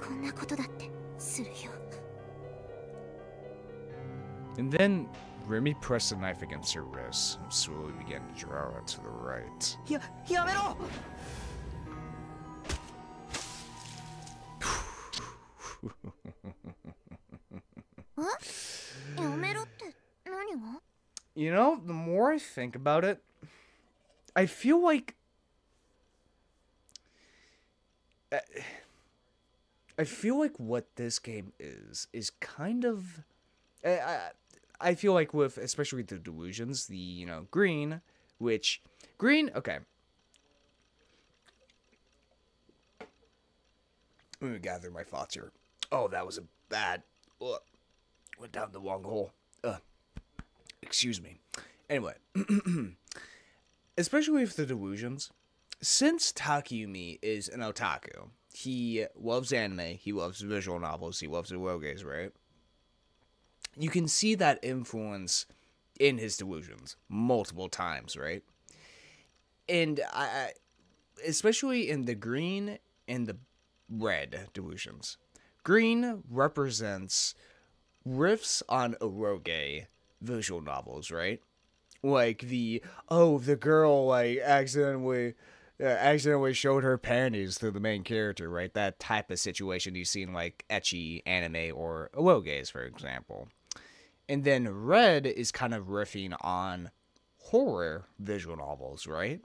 こんなことだってするよ。 And then Remy pressed the knife against her wrist and slowly began to draw it to the right. やめろ。 え？やめろって何が？ You know, the more I think about it, I feel like what this game is kind of I feel like with especially the delusions, the green, okay. Let me gather my thoughts here. Oh, that was a bad went down the wrong hole. Excuse me. Anyway, especially with the delusions, since Takumi is an otaku, he loves anime, he loves visual novels, he loves eroges, right? You can see that influence in his delusions multiple times, right? And I especially in the green and the red delusions. Green represents riffs on eroge visual novels, right? Like the girl like accidentally showed her panties to the main character, right? That type of situation you see in like ecchi anime or eroges, for example. And then red is kind of riffing on horror visual novels, right?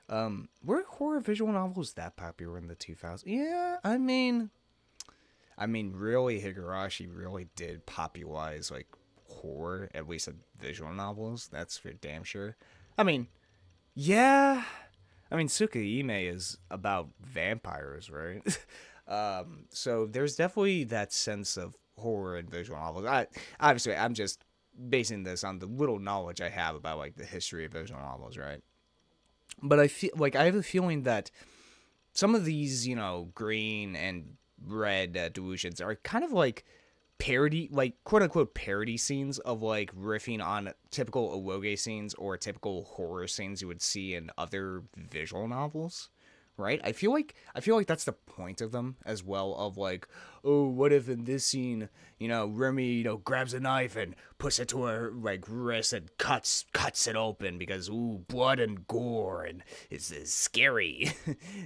Were horror visual novels that popular in the 2000s? Yeah, I mean, really, Higurashi really did popularize like horror, at least in visual novels. That's for damn sure. I mean, yeah. I mean, Tsukuhime is about vampires, right? So there's definitely that sense of horror in visual novels. Obviously, I'm just basing this on the little knowledge I have about like the history of visual novels, right? But I feel like I have a feeling that some of these, green and red delusions are kind of like parody, like quote unquote parody scenes of like riffing on typical eroge scenes or typical horror scenes you would see in other visual novels, right? I feel like that's the point of them as well, of like, oh, what if in this scene, Remy, grabs a knife and puts it to her like wrist and cuts it open because blood and gore and it's scary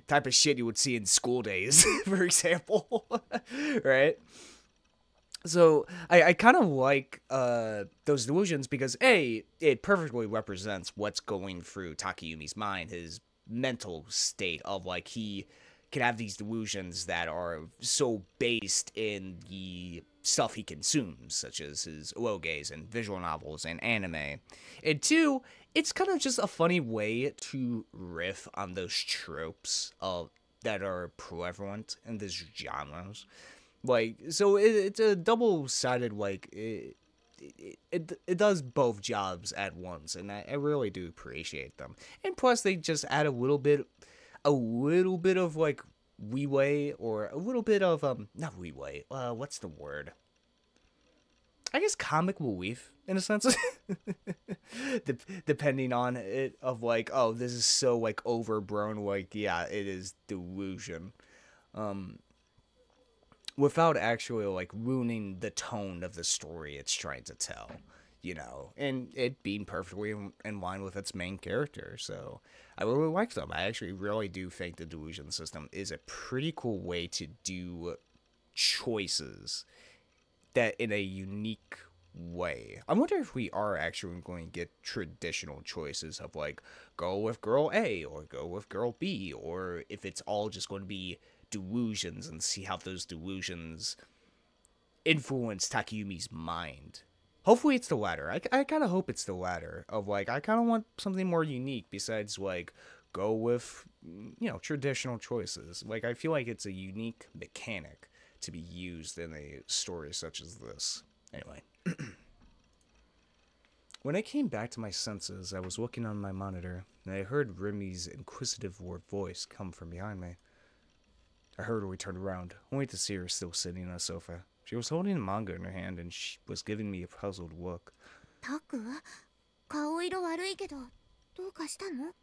type of shit you would see in School Days, for example, right? So I kind of like those delusions because it perfectly represents what's going through Takayumi's mind, his mental state of like he can have these delusions that are so based in the stuff he consumes, such as his eroges and visual novels and anime. And two, it's kind of just a funny way to riff on those tropes that are prevalent in these genres. Like, so it's a double-sided, like, it does both jobs at once, and I really do appreciate them. And plus, they just add a little bit of like leeway, or a little bit of not leeway. What's the word? I guess comic relief in a sense, depending on it. Of like, oh, this is so like overblown. Like, yeah, it is delusion. Without actually like ruining the tone of the story it's trying to tell, you know, and it being perfectly in line with its main character. So I really like them. I actually really do think the delusion system is a pretty cool way to do choices that in a unique way. I wonder if we are actually going to get traditional choices of like go with girl A or go with girl B, or if it's all just going to be delusions and see how those delusions influence Takumi's mind. Hopefully it's the latter. I kind of hope it's the latter of like, I kind of want something more unique besides like go with, you know, traditional choices. Like, I feel like it's a unique mechanic to be used in a story such as this. Anyway. When I came back to my senses, I was looking on my monitor, and I heard Remy's inquisitive voice come from behind me. I hurriedly turned around, only to see her still sitting on a sofa. She was holding a manga in her hand, and she was giving me a puzzled look. Taku, 顔色悪いけど、どうかしたの?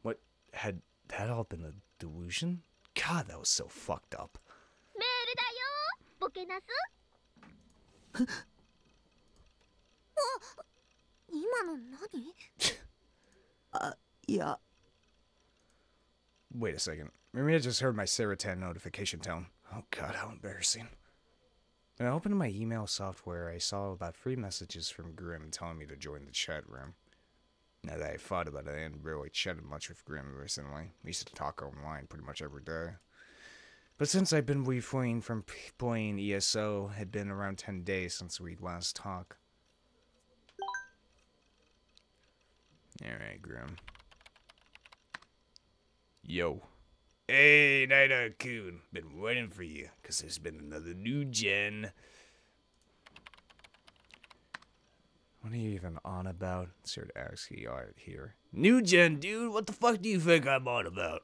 What, had that all been a delusion? God, that was so fucked up. メールだよ、ボケナス。あ、今の何? Yeah. Wait a second. Maybe I just heard my Serotan notification tone. Oh god, how embarrassing. When I opened my email software, I saw about 3 messages from Grim telling me to join the chat room. Now that I thought about it, I hadn't really chatted much with Grim recently. We used to talk online pretty much every day. But since I've been refraining from playing ESO, it had been around 10 days since we'd last talked. Alright, Grim. Yo. Hey, Nido-kun. Been waiting for you, because there's been another new gen. What are you even on about? Sort of asks you out here. New gen, dude? What the fuck do you think I'm on about?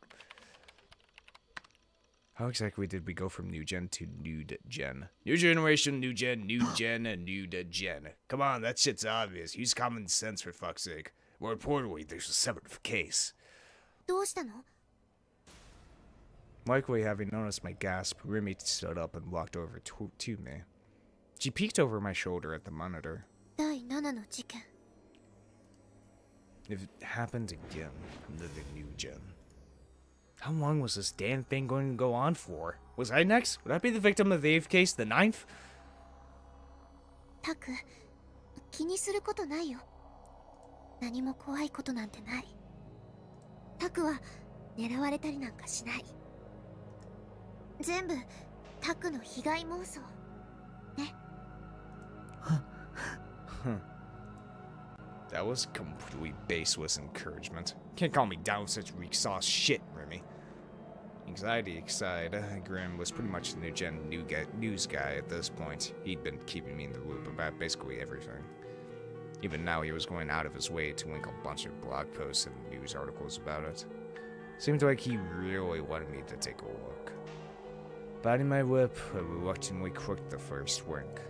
How exactly did we go from new gen to nude gen? New generation, new gen, and nude gen. Come on, that shit's obvious. Use common sense for fuck's sake. More importantly, there's a separate case. どうしたの? Likely having noticed my gasp, Remy stood up and walked over to me. She peeked over my shoulder at the monitor. 第7の事件. If it happened again, under the new gen. How long was this damn thing going to go on for? Was I next? Would I be the victim of the 8th case, the 9th? タク、気にすることないよ。何も怖いことなんてない。タクは狙われたりなんかしない。全部タクの被害妄想ね。That was completely baseless encouragement. Can't call me down with such weak sauce shit, Remy. Anxiety aside, Grim was pretty much the new gen news guy at this point. He'd been keeping me in the loop about basically everything. Even now, he was going out of his way to link a bunch of blog posts and news articles about it. Seemed like he really wanted me to take a look. Biting my lip, I reluctantly clicked the first link.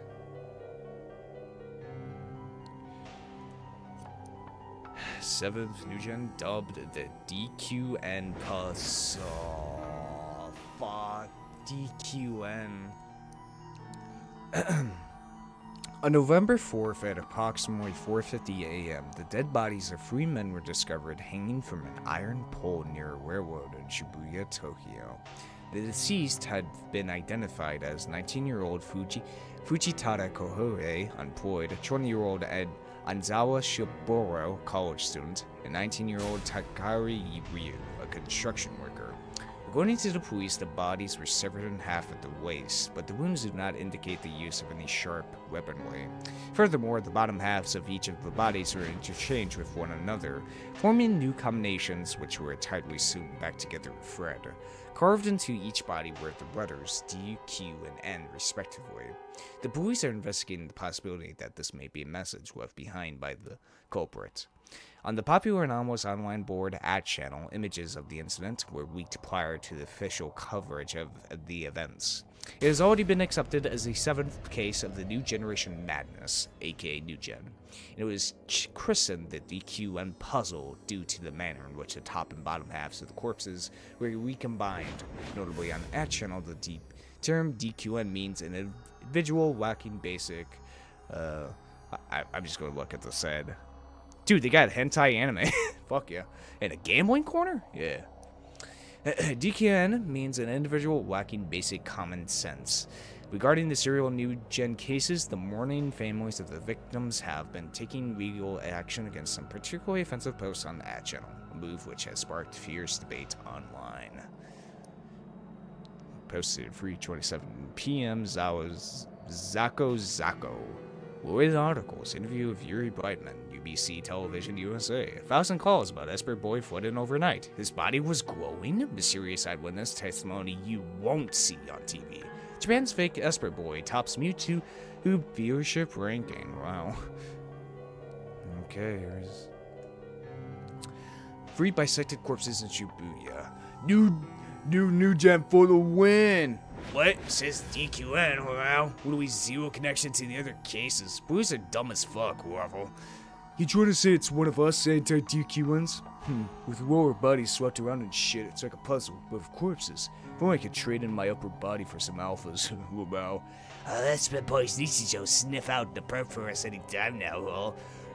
Seventh new gen dubbed the DQN Plus. Oh, fuck. DQN. On November 4th at approximately 4:50 a.m., the dead bodies of 3 men were discovered hanging from an iron pole near a railroad in Shibuya, Tokyo. The deceased had been identified as 19-year-old Fujitada Kohore, unemployed, 20-year-old Anzawa Shiboro, college student, and 19-year-old Takari Ryu, a construction worker. According to the police, the bodies were severed in half at the waist, but the wounds do not indicate the use of any sharp weaponry. Furthermore, the bottom halves of each of the bodies were interchanged with one another, forming new combinations which were tightly sewn back together with thread. Carved into each body were the letters D, Q, and N, respectively. The police are investigating the possibility that this may be a message left behind by the culprit. On the popular anomalous online board @channel, images of the incident were leaked prior to the official coverage of the events. It has already been accepted as the 7th case of the New Generation Madness, aka New Gen. It was christened the DQN puzzle due to the manner in which the top and bottom halves of the corpses were recombined. Notably on @channel, the term DQN means an individual lacking basic. I'm just going to look at the said. Dude, they got hentai anime. Fuck yeah. And a gambling corner? Yeah. DQN means an individual lacking basic common sense. Regarding the serial new gen cases, the mourning families of the victims have been taking legal action against some particularly offensive posts on the @channel, a move which has sparked fierce debate online. Posted at 3:27 p.m. Zako. Lloyd articles, interview with Yuri Brightman, UBC Television USA. 1,000 calls about Esper Boy flooded overnight. His body was glowing? Mysterious eyewitness testimony you won't see on TV. Japan's fake Esper Boy tops Mewtwo viewership ranking. Wow. Okay, here's... 3 bisected corpses in Shibuya. New gen for the win! What? Says DQN, wow. Literally zero connection to the other cases. Police are dumb as fuck, Waffle. You trying to say it's one of us anti-DQNs? With lower bodies swept around and shit, it's like a puzzle, but with corpses. If only I could trade in my upper body for some alphas. Wow. Let's let boys Nishijou sniff out the perp for us any time now, huh?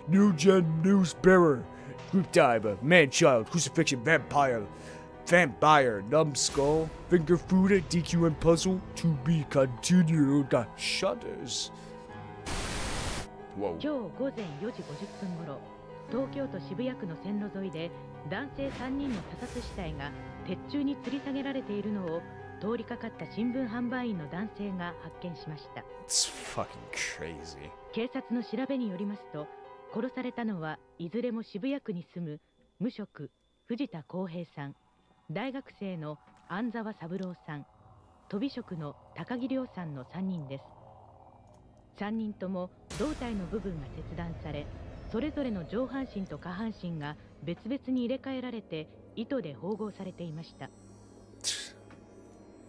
New gen news bearer. Group diver, man-child, crucifixion, vampire, numbskull, finger food, DQN puzzle, to be continued. Shudders. Whoa. 今日午前4時50分頃、東京都渋谷区の線路沿いで男性3人の他殺死体が鉄柱に吊り下げられているのを通りかかった新聞販売員の男性が発見しました。It's fucking crazy. 警察の調べによりますと、殺されたのはいずれも渋谷区に住む無職藤田康平さん、大学生の安沢三郎さん、とび職の高木亮さんの3人です。3人とも胴体の部分が切断され、それぞれの上半身と下半身が別々に入れ替えられて糸で縫合されていました。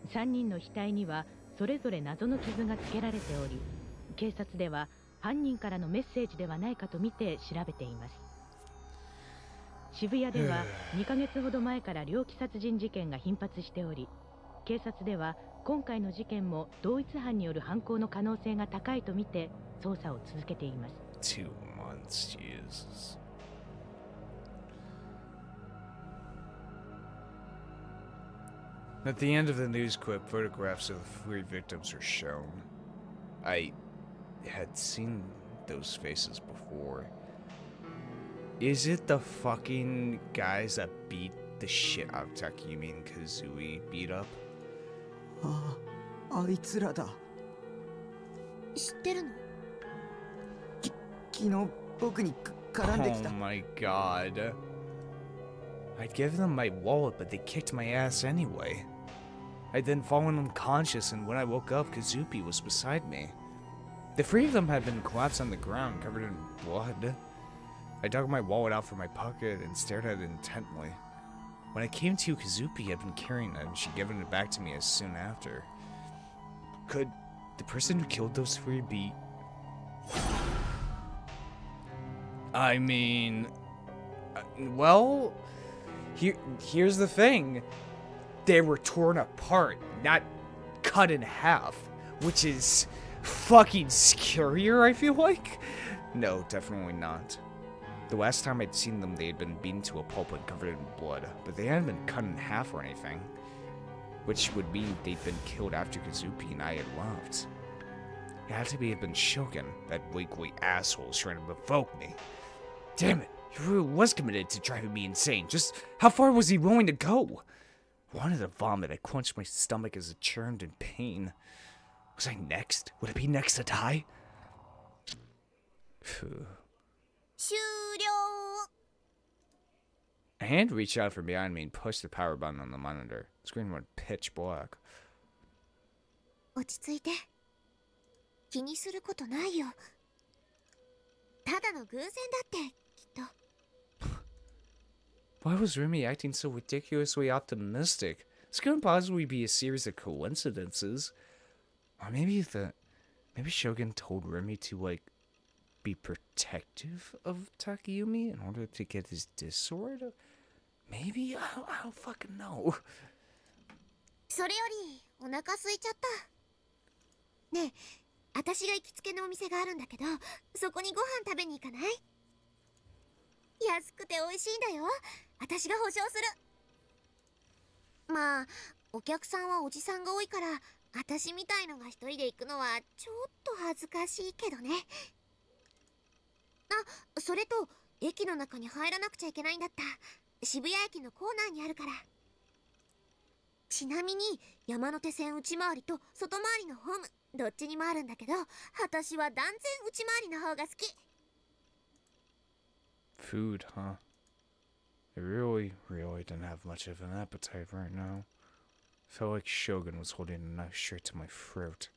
3人の額にはそれぞれ謎の傷がつけられており、警察では犯人からのメッセージではないかとみて調べています。渋谷では2ヶ月ほど前から猟奇殺人事件が頻発しており、警察では今回の事件も同一犯による犯行の可能性が高いとみて捜査を続けています。2 months, Jesus. At the end of the news clip, photographs of the 3 victims are shown. I had seen those faces before. Is it the fucking guys that beat the shit out of Takumi and Kazooie beat up? あいつらだ。知ってるの？昨日僕に絡んできた。 Oh my god. I'd given them my wallet, but they kicked my ass anyway. I'd then fallen unconscious, and when I woke up, Kazupi was beside me. The 3 of them had been collapsed on the ground, covered in blood. I dug my wallet out from my pocket and stared at it intently. When I came to, Kazupi had been carrying it, and she'd given it back to me as soon after. Could the person who killed those 3 be... I mean... well... Here's the thing. They were torn apart, not cut in half, which is fucking scarier, I feel like. No, definitely not. The last time I'd seen them, they had been beaten to a pulp and covered in blood, but they hadn't been cut in half or anything, which would mean they'd been killed after Kazupi and I had left. It had to be had been Shogun, that weakly asshole was trying to provoke me. Damn it, he really was committed to driving me insane. Just how far was he willing to go? Wanted to vomit. I clenched my stomach as it churned in pain. Was I next? Would I be next to die? Phew. 終了。 A hand reached out from behind me and pushed the power button on the monitor. The screen went pitch black. 落ち着いて。気にすることないよ。ただの偶然だって、きっと。Why was Remy acting so ridiculously optimistic? This couldn't possibly be a series of coincidences. Or maybe Shogun told Remy to, like, be protective of Takumi in order to get his disc sword? Maybe? I don't fucking know. それより、お腹空いちゃった。ねえ、私が行きつけのお店があるんだけど、そこにご飯食べに行かない？安くて美味しいんだよ。私が保証する。まあ、お客さんはおじさんが多いから、私みたいのが一人で行くのはちょっと恥ずかしいけどね。あ、それと駅の中に入らなくちゃいけないんだった。渋谷駅のコーナーにあるから。ちなみに山手線内回りと外回りのホームどっちにもあるんだけど、私は断然内回りの方が好き。Food, huh? I really didn't have much of an appetite right now. Felt like Shogun was holding a knife straight to my throat.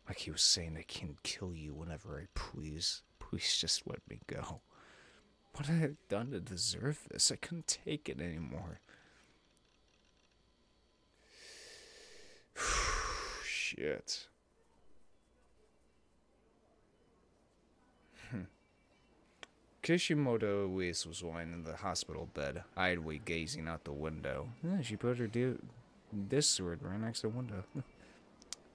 Like he was saying, I can kill you whenever I please. Please just let me go. What had I done to deserve this? I couldn't take it anymore. Shit. Kishimoto Uese was lying in the hospital bed, idly gazing out the window. Yeah, she put her this sword right next to the window.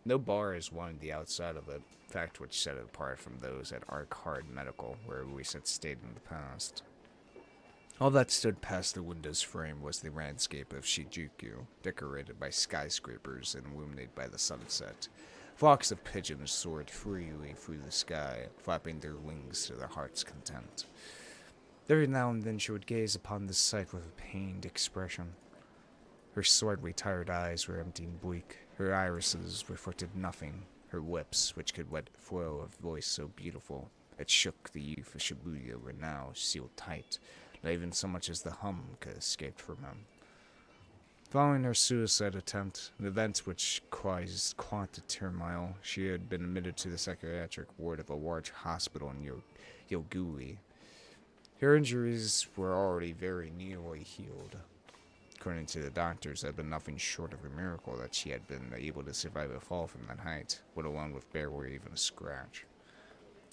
No bars lined the outside of it, fact which set it apart from those at Arc Hard Medical, where Uese had stayed in the past. All that stood past the window's frame was the landscape of Shinjuku, decorated by skyscrapers and illuminated by the sunset. Flocks of pigeons soared freely through the sky, flapping their wings to their heart's content. Every now and then she would gaze upon this sight with a pained expression. Her slightly tired eyes were empty and bleak. Her irises reflected nothing. Her lips, which could let flow a voice so beautiful, it shook the youth of Shibuya, were now sealed tight. Not even so much as the hum could escape from them. Following her suicide attempt, an event which caused quite turmoil, she had been admitted to the psychiatric ward of a large hospital in Yoguri. Her injuries were already very nearly healed. According to the doctors, it had been nothing short of a miracle that she had been able to survive a fall from that height, let alone with barely even a scratch.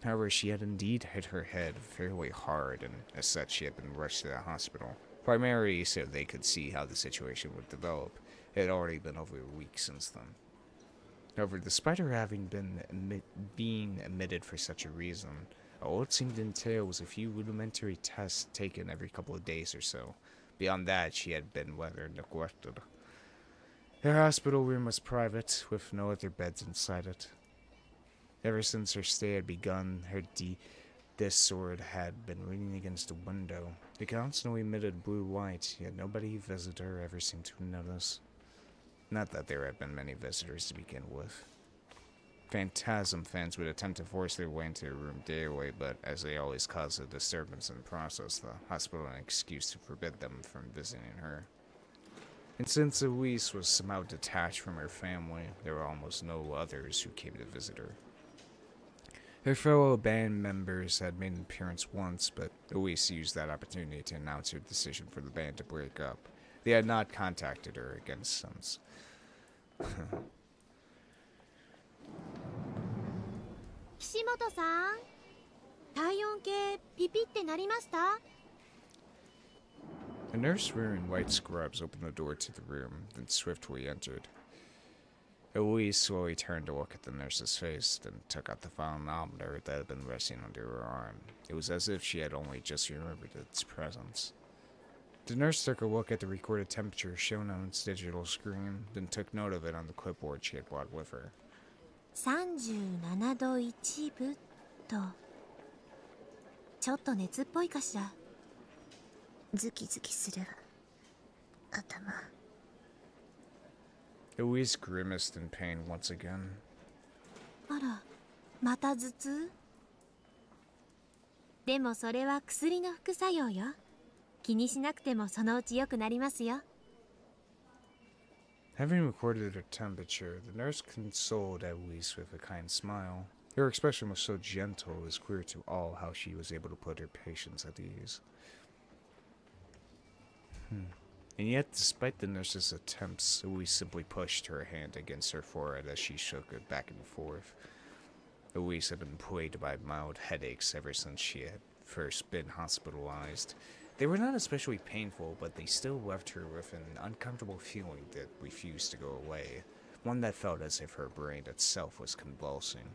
However, she had indeed hit her head fairly hard, and as such she had been rushed to the hospital. Primarily so they could see how the situation would develop. It had already been over a week since then. However, despite her having been being admitted for such a reason, all it seemed to entail was a few rudimentary tests taken every couple of days or so. Beyond that, she had been rather neglected. Her hospital room was private, with no other beds inside it. Ever since her stay had begun, this sword had been leaning against a window. It constantly emitted blue light, yet nobody who visited her ever seemed to notice. Not that there had been many visitors to begin with. Phantasm fans would attempt to force their way into her room daily, but as they always caused a disturbance in the process, the hospital had an excuse to forbid them from visiting her. And since Elise was somehow detached from her family, there were almost no others who came to visit her. Her fellow band members had made an appearance once, but Elise used that opportunity to announce her decision for the band to break up. They had not contacted her again since. Kishimoto-san, 体温計ピピってなりました? A nurse wearing white scrubs opened the door to the room, then swiftly entered. Eloise slowly turned to look at the nurse's face, then took out the phonometer that had been resting under her arm. It was as if she had only just remembered its presence. The nurse took a look at the recorded temperature shown on its digital screen, then took note of it on the clipboard she had brought with her. 37度1分と。ちょっと熱っぽいかしら。ズキズキするわ。頭。Louise grimaced in pain once again. あら、また頭痛？でもそれは薬の副作用よ。気にしなくてもそのうち良くなりますよ。Having recorded her temperature, the nurse consoled Eloise with a kind smile. Her expression was so gentle it was clear to all how she was able to put her patients at ease. And yet, despite the nurse's attempts, Eloise simply pushed her hand against her forehead as she shook it back and forth. Eloise had been plagued by mild headaches ever since she had first been hospitalized. They were not especially painful, but they still left her with an uncomfortable feeling that refused to go away, one that felt as if her brain itself was convulsing.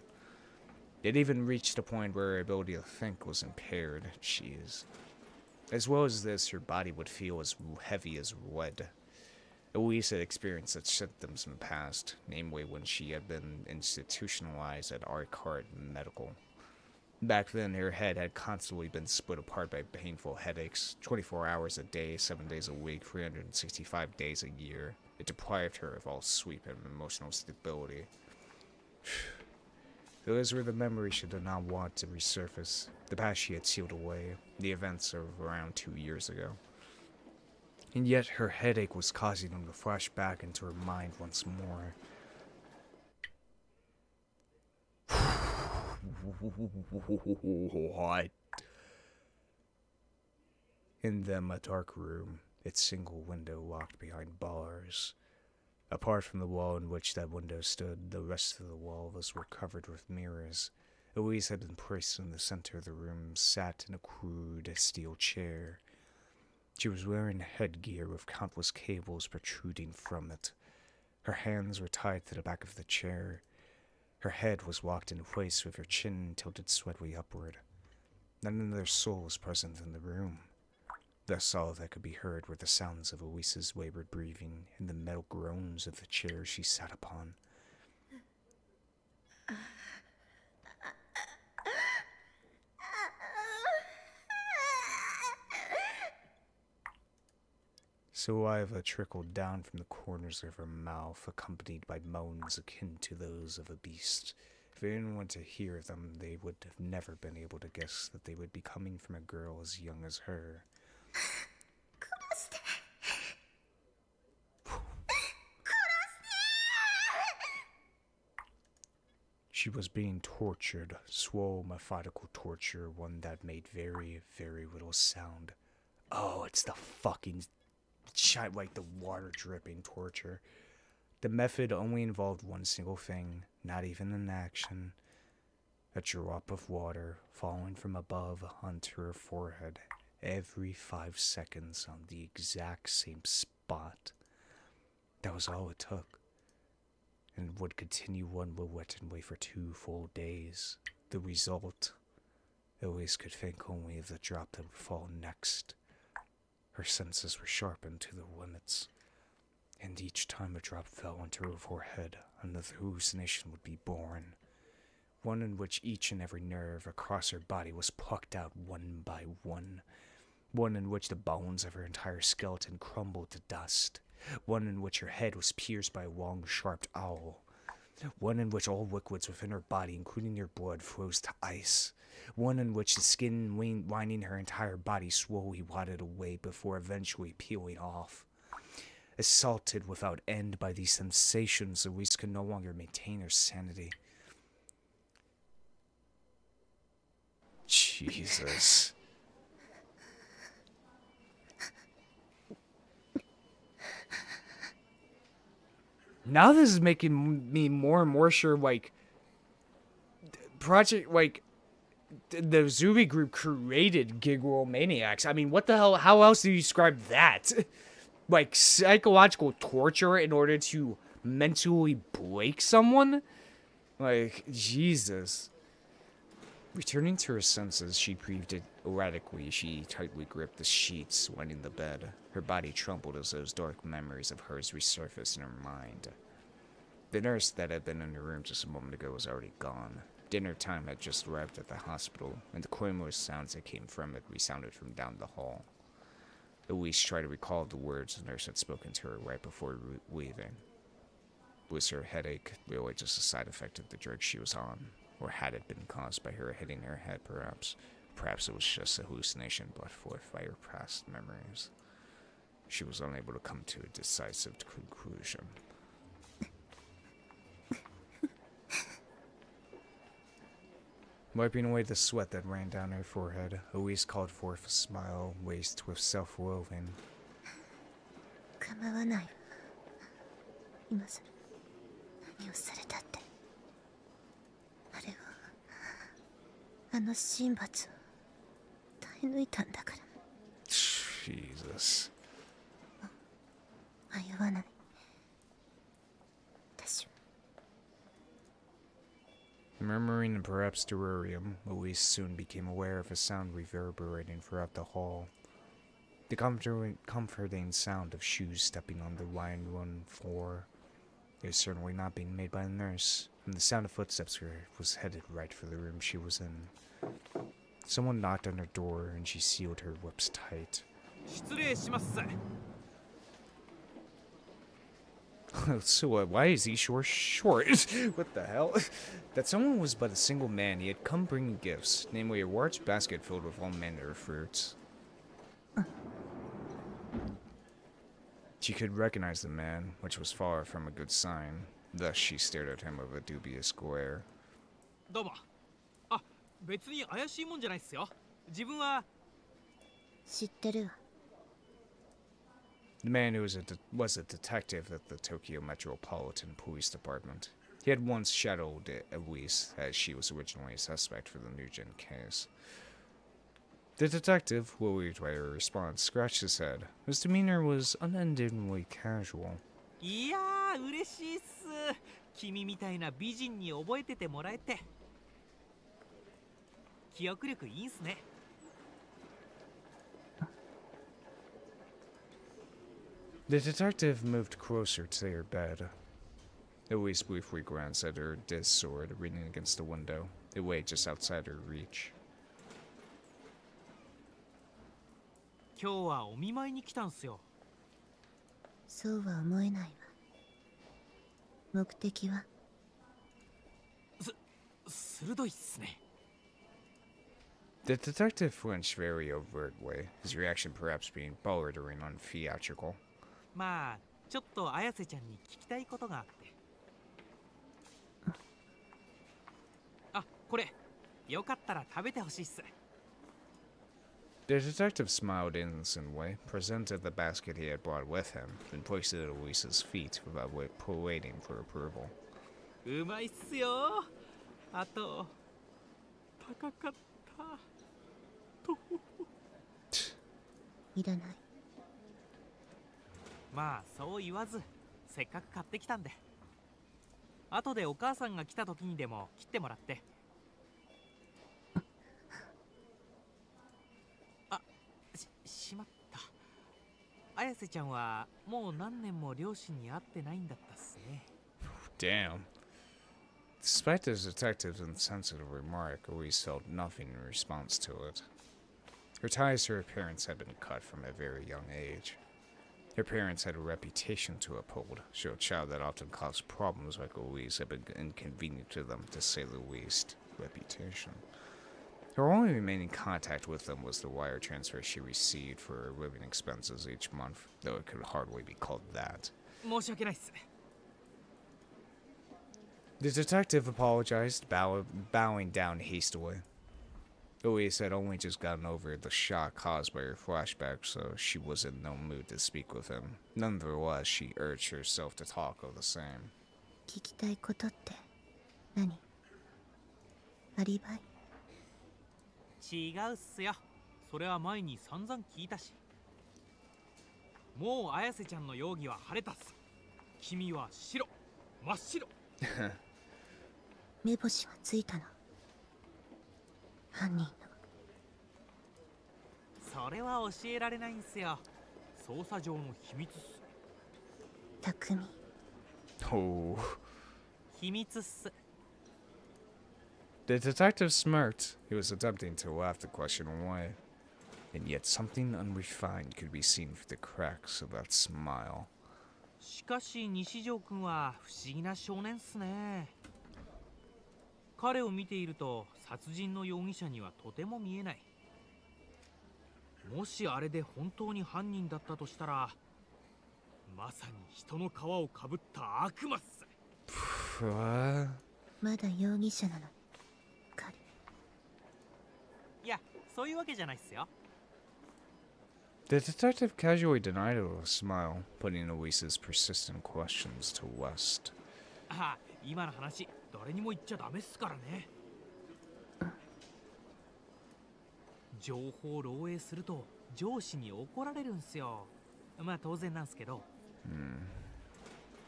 It even reached a point where her ability to think was impaired. As well as this, her body would feel as heavy as lead. Eloise had experienced such symptoms in the past, namely when she had been institutionalized at Arcart Medical. Back then, her head had constantly been split apart by painful headaches, 24 hours a day, 7 days a week, 365 days a year. It deprived her of all sleep and emotional stability. Those were the memories she did not want to resurface. The past she had sealed away, the events of around 2 years ago. And yet, her headache was causing them to flash back into her mind once more. What? In them, a dark room, its single window locked behind bars. Apart from the wall in which that window stood, the rest of the walls were covered with mirrors. Eloise had been placed in the center of the room, sat in a crude steel chair. She was wearing headgear with countless cables protruding from it. Her hands were tied to the back of the chair. Her head was locked in place with her chin tilted slightly upward. None of their soul was present in the room. Thus all that could be heard were the sounds of Elise's wayward breathing and the metal groans of the chair she sat upon. Saliva trickled down from the corners of her mouth, accompanied by moans akin to those of a beast. If they didn't want to hear them, they would have never been able to guess that they would be coming from a girl as young as her. She was being tortured, slow, methodical torture, one that made very, very little sound. Oh, it's the fucking like the water dripping torture. The method only involved one single thing, not even an action. A drop of water falling from above onto her forehead every 5 seconds on the exact same spot. That was all it took, and would continue unrelentingly for 2 full days. The result, Elise could think only of the drop that would fall next. Her senses were sharpened to the limits, and each time a drop fell onto her forehead, another hallucination would be born. One in which each and every nerve across her body was plucked out one by one. One in which the bones of her entire skeleton crumbled to dust. One in which her head was pierced by a long, sharp awl. One in which all liquids within her body, including her blood, froze to ice. One in which the skin lining her entire body slowly rotted away before eventually peeling off. Assaulted without end by these sensations, Elise could no longer maintain her sanity. Jesus. Now this is making me more and more sure, like, the Zubi group created Giggle Maniacs. I mean, what the hell? How else do you describe that? Like, psychological torture in order to mentally break someone? Like, Jesus. Returning to her senses, she breathed erratically. She tightly gripped the sheets, lining the bed. Her body trembled as those dark memories of hers resurfaced in her mind. The nurse that had been in the room just a moment ago was already gone. Dinner time had just arrived at the hospital, and the querulous sounds that came from it resounded from down the hall. Elise tried to recall the words the nurse had spoken to her right before leaving. Was her headache really just a side effect of the drug she was on? Or had it been caused by her hitting her head, perhaps? Perhaps it was just a hallucination brought forth by her past memories. She was unable to come to a decisive conclusion. Wiping away the sweat that ran down her forehead, Louise called forth a smile laced with self-loathing. 構わないわ。今さら何をされたって。あれはあの神罰を耐え抜いたんだから。Jesus. 迷わない。私は。Murmuring in perhaps delirium, Louise soon became aware of a sound reverberating throughout the hall. The comforting sound of shoes stepping on the wine-worn floor. It was certainly not being made by a nurse, and the sound of footsteps was headed right for the room she was in. Someone knocked on her door, and she sealed her lips tight. So why is he short? What the hell? That someone was but a single man. He had come bringing gifts, namely a large basket filled with all manner of fruits. She could recognize the man, which was far from a good sign. Thus she stared at him with a dubious glare. どうも。あ、別に怪しいもんじゃないっすよ。自分は。知ってるわ。The man who was a detective at the Tokyo Metropolitan Police Department. He had once shadowed Elise, as she was originally a suspect for the Nugent case. The detective, worried by her response, scratched his head. His demeanor was unendingly casual. いやー、嬉しいっす。君みたいな美人に覚えててもらえて。記憶力いいんすね。The detective moved closer to their bed. Elise briefly glanced at her disc sword leaning against the window. It lay just outside her reach. 今日はお見舞いに来たんすよ。そうは思えないわ。目的は？鋭いっすね。The detective flinched very overtly, his reaction perhaps being bordering on theatrical. まあ、ちょっと綾瀬ちゃんに聞きたいことがあって。あ、これ、よかったら食べてほしいっす。The detective smiled innocently, presented the basket he had brought with him, and placed it at Elise's feet without waiting for approval. うまいっすよ。あと、高かった。と。いらない。まあ、そう言わず、せっかく買ってきたんで。後でお母さんが来た時にでも切ってもらって。しまった。綾瀬ちゃんはもう何年も両親に会ってないんだったっすね。Damn. Despite the detective's insensitive remark, Elise felt nothing in response to it. Her ties to her parents had been cut from a very young age. Her parents had a reputation to uphold, so a child that often caused problems like Elise had been inconvenient to them, to say the least. Reputation. Her only remaining contact with them was the wire transfer she received for her living expenses each month, though it could hardly be called that. 申し訳ないっす。The detective apologized, bowing down hastily. Elise had only just gotten over the shock caused by her flashback, so she was in no mood to speak with him. Nonetheless, she urged herself to talk of the same. 聞きたいことって何？アリバイ？違うっすよ。それは前に散々聞いたし。もう綾瀬ちゃんの容疑は晴れたっす。君は白、真っ白。目星はついたの？犯人の。それは教えられないんすよ。捜査上の秘密っす。匠。Oh. 秘密っす。The detective smirked. He was attempting to laugh the question away. And yet something unrefined could be seen through the cracks of that smile. しかし西条くんは不思議な少年っすね。彼を見ていると殺人の容疑者にはとても見えない。もしあれで本当に犯人だったとしたら、まさに人の皮をかぶった悪魔っす。まだ容疑者なの彼。いや、そういうわけじゃないっすよ。The detective casually denied it with a smile, putting Luis's persistent questions to rest. ああ、今の話誰にも言っちゃダメっすからね。情報を漏洩すると上司に怒られるんすよ。まあ当然なんすけど、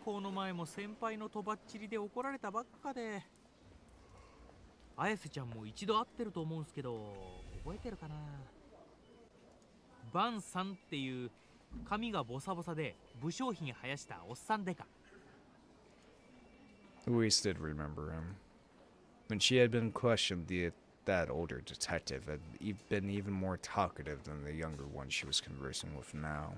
この前も先輩のとばっちりで怒られたばっかで。綾瀬ちゃんも一度会ってると思うんすけど、覚えてるかな。バンさんっていう髪がボサボサで武将髭生やしたおっさんでか。Luis did remember him. When she had been questioned, that older detective had been even more talkative than the younger one she was conversing with now.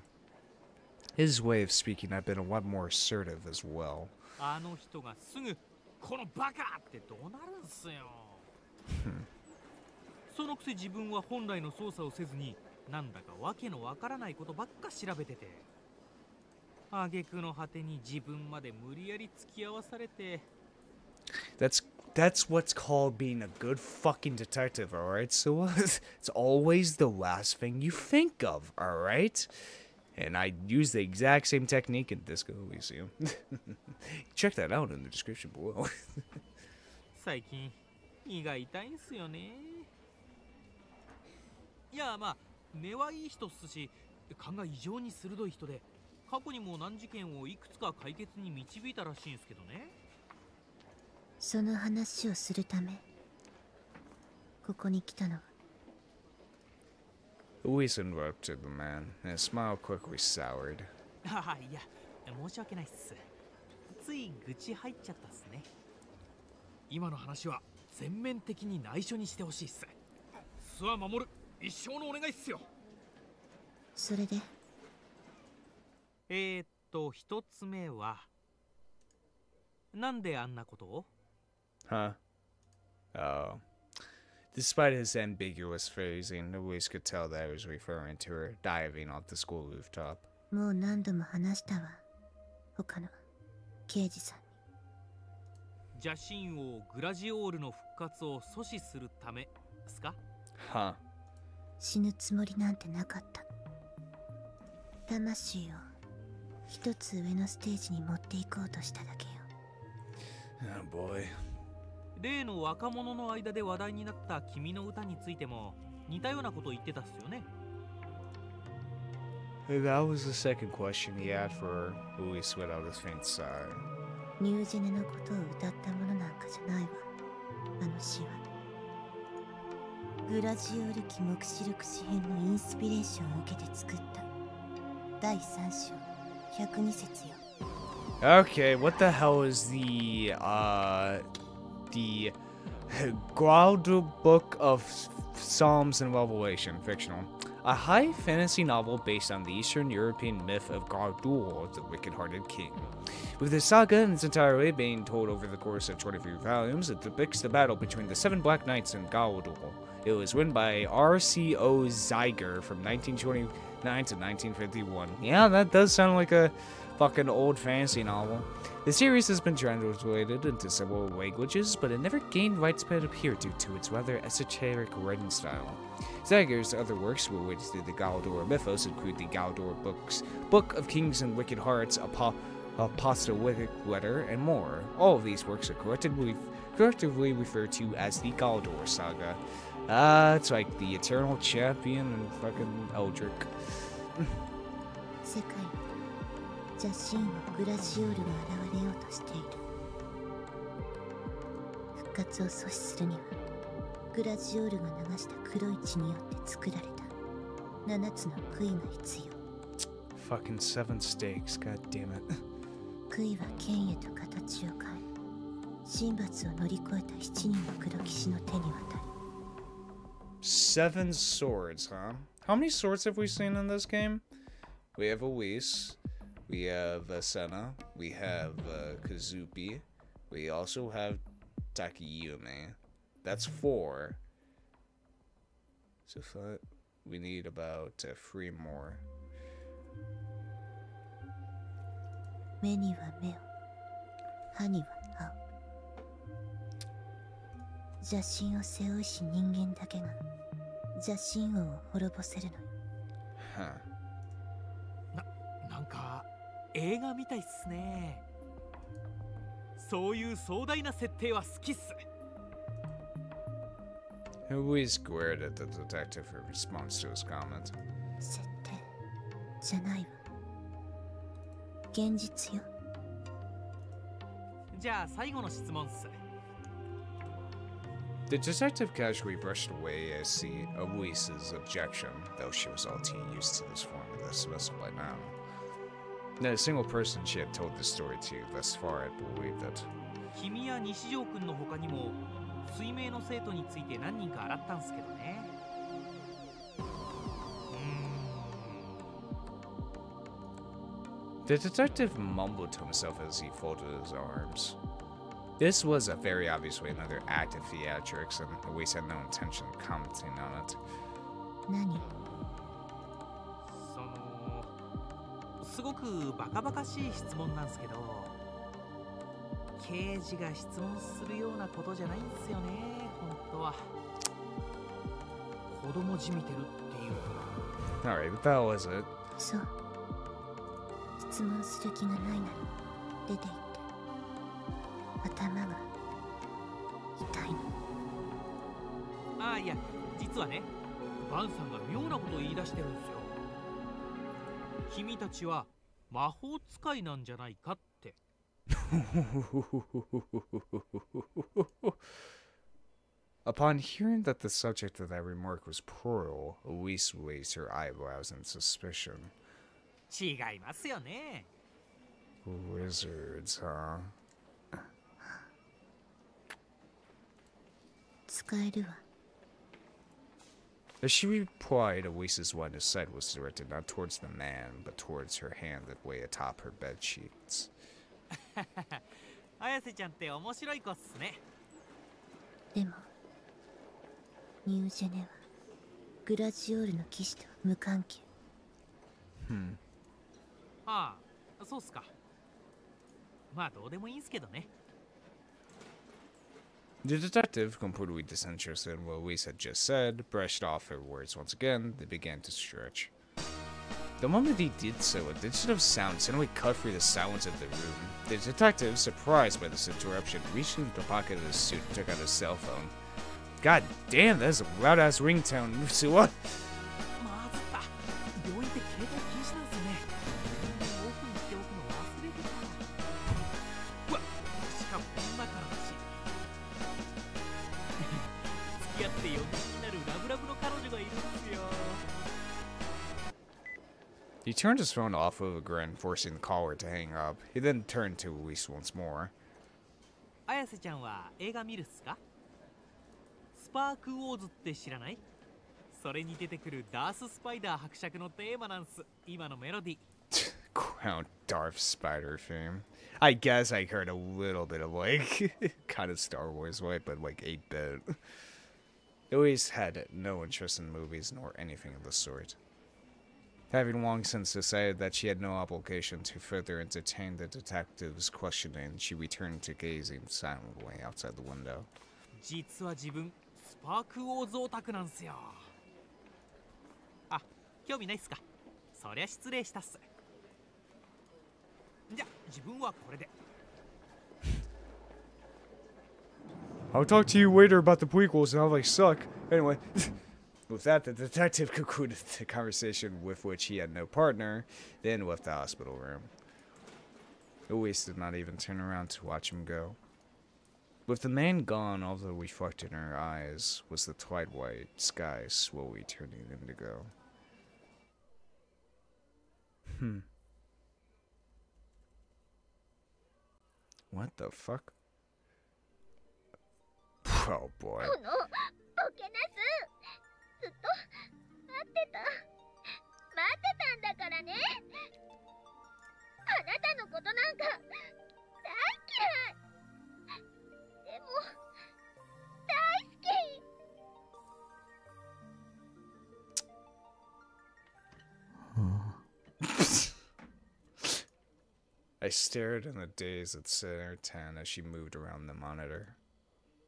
His way of speaking had been a lot more assertive as well. あの人がすぐこのバカってどうなるんすよ。そのくせ自分は本来の捜査をせずに、なんだかわけのわからないことばっか調べてて、挙句の果てに自分まで無理やり付き合わされて。That's what's called being a good fucking detective, alright? So it's always the last thing you think of, alright? And I use the exact same technique in Disco Elysium. Check that out in the description below. 最近胃が痛いんすよね。いや、まあ根はいい人っすし、勘が異常に鋭い人で、過去にも難事件をいくつか解決に導いたらしいんすけどね。その話をするためここに来たのは。Luis interrupted the man, and his smile quickly soured. ああ、いや、申し訳ないっす。つい愚痴入っちゃったっすね。今の話は全面的に内緒にしてほしいっす。諏訪守る、一生のお願いっすよ。それで一つ目は、なんであんなことを？ Huh? Oh. Despite his ambiguous phrasing, Luis could tell that he was referring to her diving off the school rooftop. もう何度も話したわ。他の刑事さんに。邪神王グラジオールの復活を阻止するためですか？ Huh? 死ぬつもりなんてなかった。魂を一つ上のステージに持っていこうとしただけよ。Oh boy. 例の若者の間で話題になった君の歌についても似たようなことを言ってたっすよね。That was the second question he had for Luis without his faint sigh. ニュージェネのことを歌ったものなんかじゃないわ。あの詩はグラジオール期目視録詩編のインスピレーションを受けて作った第3章102節よ。Okay, what the hell is the Graudu Book of Psalms and Revelation, fictional? A high fantasy novel based on the Eastern European myth of Graudu, the wicked-hearted king. With the saga in its entirety being told over the course of 23 volumes, it depicts the battle between the 7 Black Knights and Graudu. It was written by R.C.O. Zeiger from 1929 to 1951. Yeah, that does sound like a fucking old fantasy novel. The series has been translated into several languages, but it never gained widespread appeal due to its rather esoteric writing style. Zeiger's other works related to the Galdor mythos include the Galdor Book of Kings and Wicked Hearts, Apostolic Letter, and more. All of these works are collectively referred to as the Galdor Saga. It's like the Eternal Champion and fucking Eldrick. 世界に邪神王グラジオールが現れようとしている。復活を阻止するにはグラジオールが流した黒い血によって作られた7つの杭が必要。Fucking 7 stakes, god damn it. 杭は剣へと形を変え、神罰を乗り越えた7人の黒騎士の手に渡る。7 swords, huh? How many swords have we seen in this game? We have Elise, We have Asena. We have Kazupi. We also have Takiyume. That's 4. So we need about 3 more. 目には目を、歯には歯を。邪神を背負うし人間だけが邪神王を滅ぼせるのよ。なんか映画みたいっすね。そういう壮大な設定は好きっす。Always squared at the detective in response to his comment. 設定じゃないわ。現実よ。じゃあ最後の質問っす。The detective casually brushed away Luis's objection, though she was all too used to this form of dismissal by now. Not a single person she had told this story to thus far had believed it. 君や西条くんの他にも水明の生徒について何人か洗ったんすけどね。The detective mumbled to himself as he folded his arms. This was a very obviously another act of theatrics, and Luis had no intention of commenting on it. 何？すごくバカバカしい質問なんすけど、刑事が質問するようなことじゃないんですよね、本当は。子供じみてるっていうか。Alright, but that was it. そう。質問する気がないなら出て行って。頭が痛いの。ああ、いや、実はね、バンさんが妙なことを言い出してるんですよ。君たちは魔法使いなんじゃないかって。Upon hearing that the subject of that remark was Pearl, Luis raised her eyebrows in suspicion. 違いますよね。Wizards, huh? 使えるわ。As she replied, Luis's line of sight was directed not towards the man, but towards her hand that lay atop her bed sheets. 綾瀬ちゃんって面白い子っすね。でも、ニュージェネはグラジオールの騎士とは無関係。ああ、そうっすか。まあどうでもいいんすけどね。The detective, completely disinterested in what Luis had just said, brushed off her words once again. They began to stretch. The moment he did so, a digit of sound suddenly cut through the silence of the room. The detective, surprised by this interruption, reached into the pocket of his suit and took out his cell phone. God damn, that's a loud-ass ringtone. See what? まずった。病院って携帯禁止なんすね。オフにしておくの忘れてた。うわ、しかも今からだし。付き合って4年になるラブラブの彼女がいるんですよ。He turned his phone off with a grin, forcing the caller to hang up. He then turned to Luis once more. 綾瀬ちゃんは映画見るっすか？スパークウォーズって知らない？それに出てくるダース・スパイダー伯爵のテーマなんす。今のメロディ。Crown Darth Spider theme. I guess I heard a little bit of like kind of Star Wars like, but like 8-bit. Luis had no interest in movies nor anything of the sort. Having long since decided that she had no obligation to further entertain the detective's questioning, she returned to gazing silently outside the window. 実は自分スパークウォーズオタクなんすよ。あ、興味ないっすか？そりゃ失礼したっす。じゃ、自分はこれで。I'll talk to you later about the prequels and how they suck. Anyway, with that, the detective concluded the conversation with which he had no partner, then left the hospital room. Luis did not even turn around to watch him go. With the man gone, all that reflected in her eyes was the twilight sky slowly turning indigo. What the fuck? Oh boy. このボケナスずっと待ってたんだからね。あなたのことなんか大嫌い。でも大好き。I stared in a daze at Center 10 as she moved around the monitor.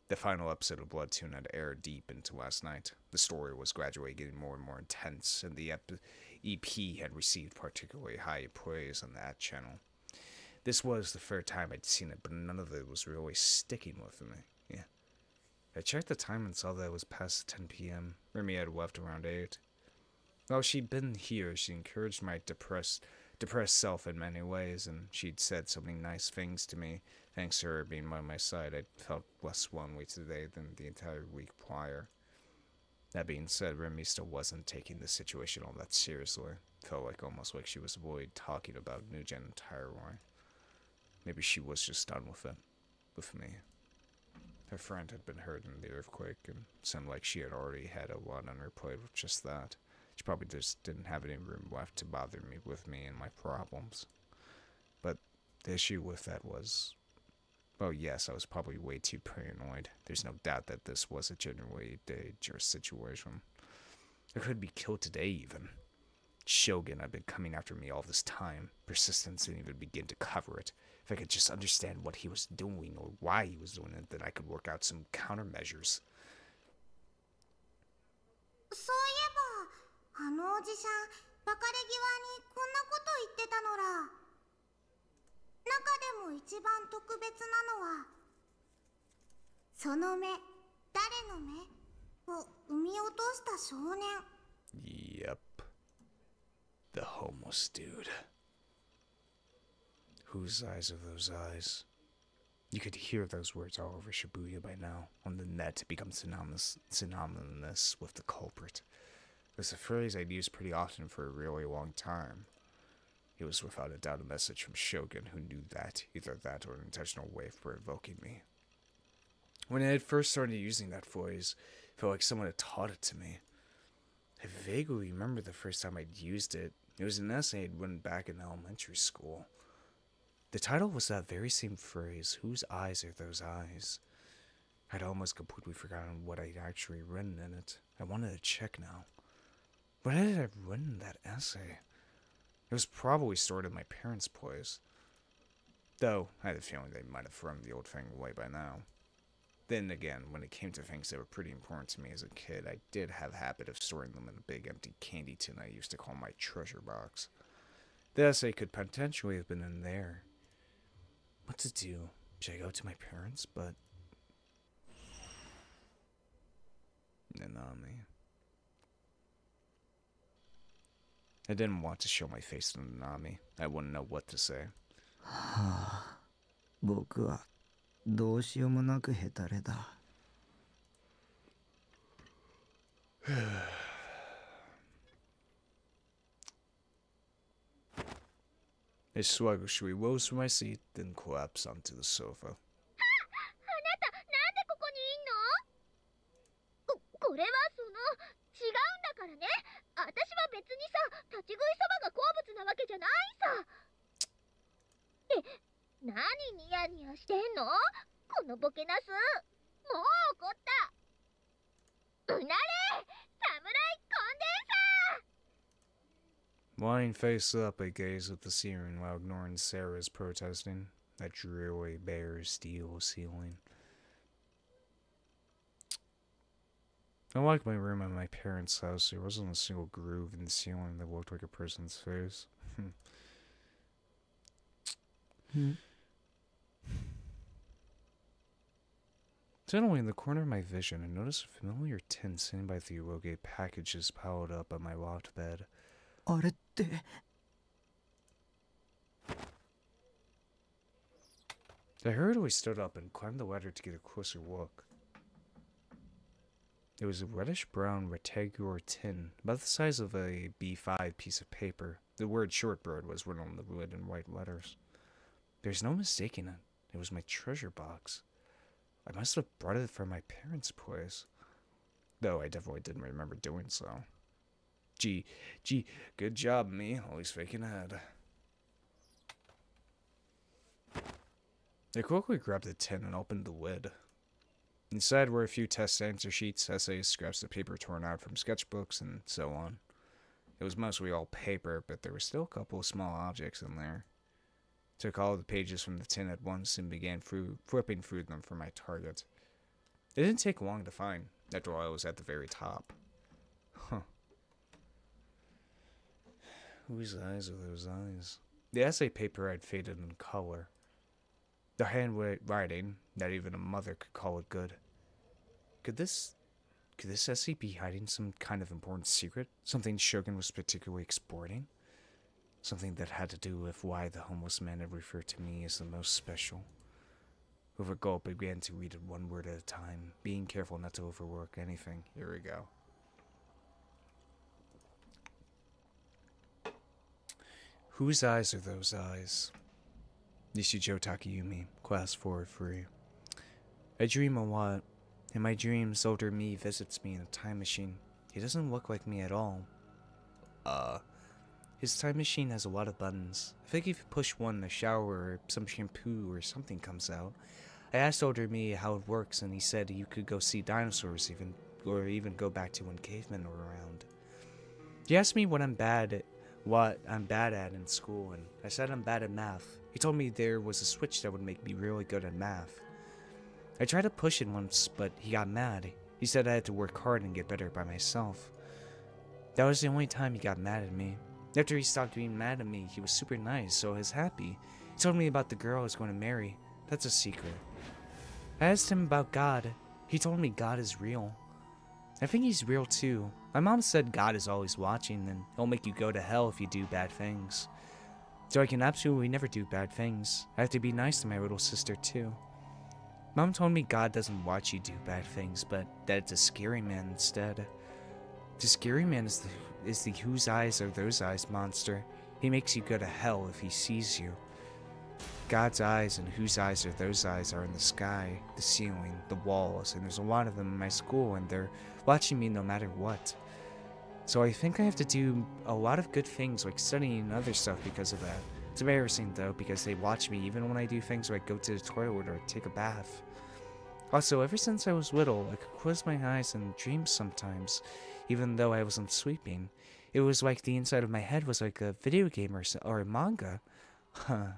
The final episode of Bloodtoon had aired deep into last night. The story was gradually getting more and more intense, and the EP had received particularly high praise on that channel. This was the third time I'd seen it, but none of it was really sticking with me. Yeah. I checked the time and saw that it was past 10 p.m. Remy had left around 8. While she'd been here, she encouraged my depressed self in many ways, and she'd said so many nice things to me. Thanks to her being by my side, I felt less lonely today than the entire week prior. That being said, Remy still wasn't taking the situation all that seriously. Felt like almost like she was avoiding talking about Newgen entirely. Maybe she was just done with it. With me. Her friend had been hurt in the earthquake, and seemed like she had already had a lot on her plate with just that. She probably just didn't have any room left to bother me with me and my problems. But the issue with that was, well, yes, I was probably way too paranoid. There's no doubt that this was a genuinely dangerous situation. I could be killed today, even. Shogun had been coming after me all this time. Persistence didn't even begin to cover it. If I could just understand what he was doing or why he was doing it, then I could work out some countermeasures. そういえば、あのおじさん、別れ際にこんなこと言ってたのら。中でも一番特別なのは、その目、誰の目を産み落とした少年。Yep. The homeless dude. Whose eyes are those eyes? You could hear those words all over Shibuya by now. On the net, it becomes synonymous with the culprit. It was a phrase I'd used pretty often for a really long time. It was without a doubt a message from Shogun, who knew that, either that or an intentional way of provoking me. When I had first started using that phrase, it felt like someone had taught it to me. I vaguely remember the first time I'd used it. It was an essay I'd written back in elementary school. The title was that very same phrase, whose eyes are those eyes? I'd almost completely forgotten what I'd actually written in it. I wanted to check now. What had I written in that essay? It was probably stored in my parents' place. Though, I had a feeling they might have thrown the old thing away by now. Then again, when it came to things that were pretty important to me as a kid, I did have a habit of storing them in a big empty candy tin I used to call my treasure box. The essay could potentially have been in there. What to do? Should I go to my parents? But Nanami. I didn't want to show my face to Nanami. I wouldn't know what to say. 僕はどうしようもなくヘタレだ。I sluggishly rose from my seat, then collapsed onto the sofa. これは違うんだからね。私は別にさ、立ち食いそばが好物なわけじゃないさ。って何ニヤニヤしてんの？このボケナス。もう怒った。うなれ！侍コンデンサー！ Lying face up, I gazed at the ceiling while ignoring Sarah's protesting. That dreary, bare steel ceiling. Unlike my room at my parents' house, there wasn't a single groove in the ceiling that looked like a person's face. Suddenly, in the corner of my vision, I noticed a familiar tin sitting by the elongate packages piled up on my locked bed. あれって。I hurriedly stood up and climbed the ladder to get a closer look. It was a reddish-brown rectangular tin, about the size of a B5 piece of paper. The word shortbread was written on the lid in white letters. There's no mistaking it. It was my treasure box. I must have brought it from my parents' place. Though I definitely didn't remember doing so. Gee, good job, me. Always faking ahead. I quickly grabbed the tin and opened the lid. Inside were a few test answer sheets, essays, scraps of paper torn out from sketchbooks, and so on. It was mostly all paper, but there were still a couple of small objects in there. Took all the pages from the tin at once and began flipping through them for my target. It didn't take long to find. After all, I was at the very top. Huh. Whose eyes are those eyes? The essay paper had faded in color. The handwriting, not even a mother could call it good. Could this essay be hiding some kind of important secret? Something Shogun was particularly exploiting? Something that had to do with why the homeless man had referred to me as the most special. With a gulp, I began to read it one word at a time, being careful not to overwork anything. Here we go. Whose eyes are those eyes? Nishijou Takumi, Class 4-3. I dream a lot. In my dreams, older me visits me in a time machine. He doesn't look like me at all. His time machine has a lot of buttons. I think if you push one, a shower or some shampoo or something comes out. I asked older me how it works, and he said you could go see dinosaurs or even go back to when cavemen were around. He asked me what I'm bad at in school, and I said I'm bad at math. He told me there was a switch that would make me really good at math. I tried to push it once, but he got mad. He said I had to work hard and get better by myself. That was the only time he got mad at me. After he stopped being mad at me, he was super nice, so I was happy. He told me about the girl I was going to marry. That's a secret. I asked him about God. He told me God is real. I think he's real too. My mom said God is always watching, and he'll make you go to hell if you do bad things. So I can absolutely never do bad things. I have to be nice to my little sister too. Mom told me God doesn't watch you do bad things, but that it's a scary man instead. The scary man is the whose eyes are those eyes monster. He makes you go to hell if he sees you. God's eyes and whose eyes are those eyes are in the sky, the ceiling, the walls, and there's a lot of them in my school, and they're watching me no matter what. So I think I have to do a lot of good things like studying and other stuff because of that. It's embarrassing though, because they watch me even when I do things like go to the toilet or take a bath. Also, ever since I was little, I could close my eyes and dream sometimes, even though I wasn't sleeping. It was like the inside of my head was like a video game or a manga. Huh.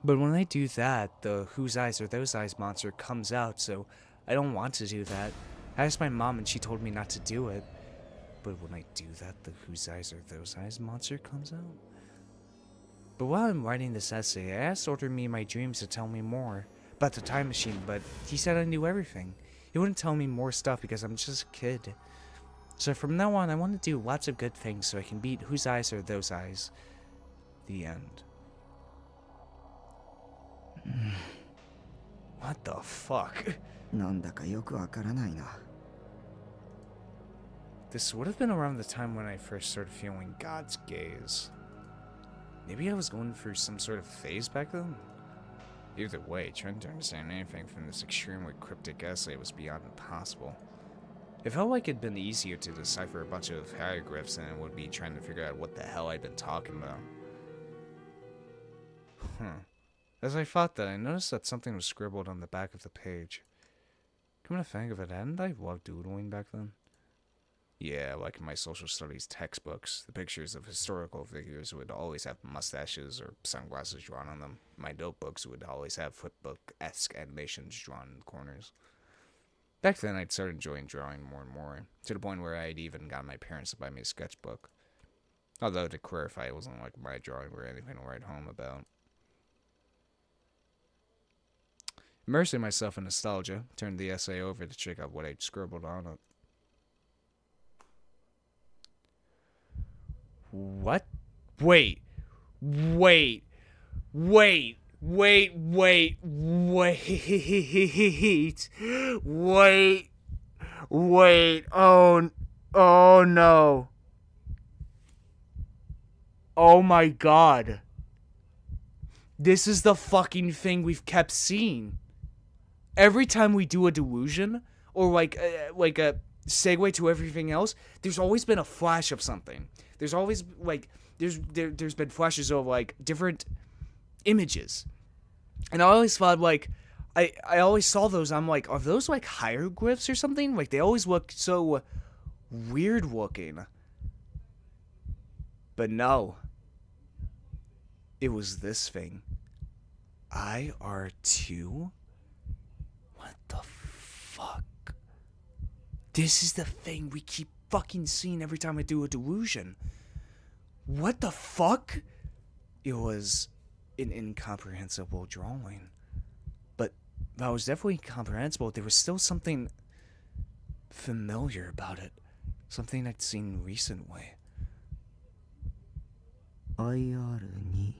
But when I do that, the whose eyes are those eyes monster comes out, so I don't want to do that. I asked my mom and she told me not to do it. But when I do that, the whose eyes are those eyes monster comes out. But while I'm writing this essay, I asked older me in my dreams to tell me more about the time machine, but he said I knew everything. He wouldn't tell me more stuff because I'm just a kid. So from now on, I want to do lots of good things so I can beat whose eyes are those eyes. The end. What the fuck? なんだかよくわからないな。 This would have been around the time when I first started feeling God's gaze. Maybe I was going through some sort of phase back then? Either way, trying to understand anything from this extremely cryptic essay was beyond impossible. It felt like it'd been easier to decipher a bunch of hieroglyphs than it would be trying to figure out what the hell I'd been talking about. As I thought that, I noticed that something was scribbled on the back of the page. Come to think of it, hadn't I loved doodling back then? Yeah, like in my social studies textbooks, the pictures of historical figures would always have mustaches or sunglasses drawn on them. My notebooks would always have flipbook-esque animations drawn in the corners. Back then, I'd started enjoying drawing more and more, to the point where I'd even gotten my parents to buy me a sketchbook. Although, to clarify, it wasn't like my drawing or anything to write home about. Immersing myself in nostalgia, turned the essay over to check out what I'd scribbled on it. What? Wait. Oh no. Oh my god. This is the fucking thing we've kept seeing. Every time we do a delusion, or like a segue to everything else, there's always been a flash of something. There's always like there's been flashes of like different images. And I always thought, like, I always saw those, I'm like, are those, like, hieroglyphs or something? Like, they always look so weird looking. But no. It was this thing. IR2? What the fuck? This is the thing we keep fucking seeing every time I do a delusion. What the fuck? It was an incomprehensible drawing. But that was definitely comprehensible. There was still something familiar about it. Something I'd seen recently. IR2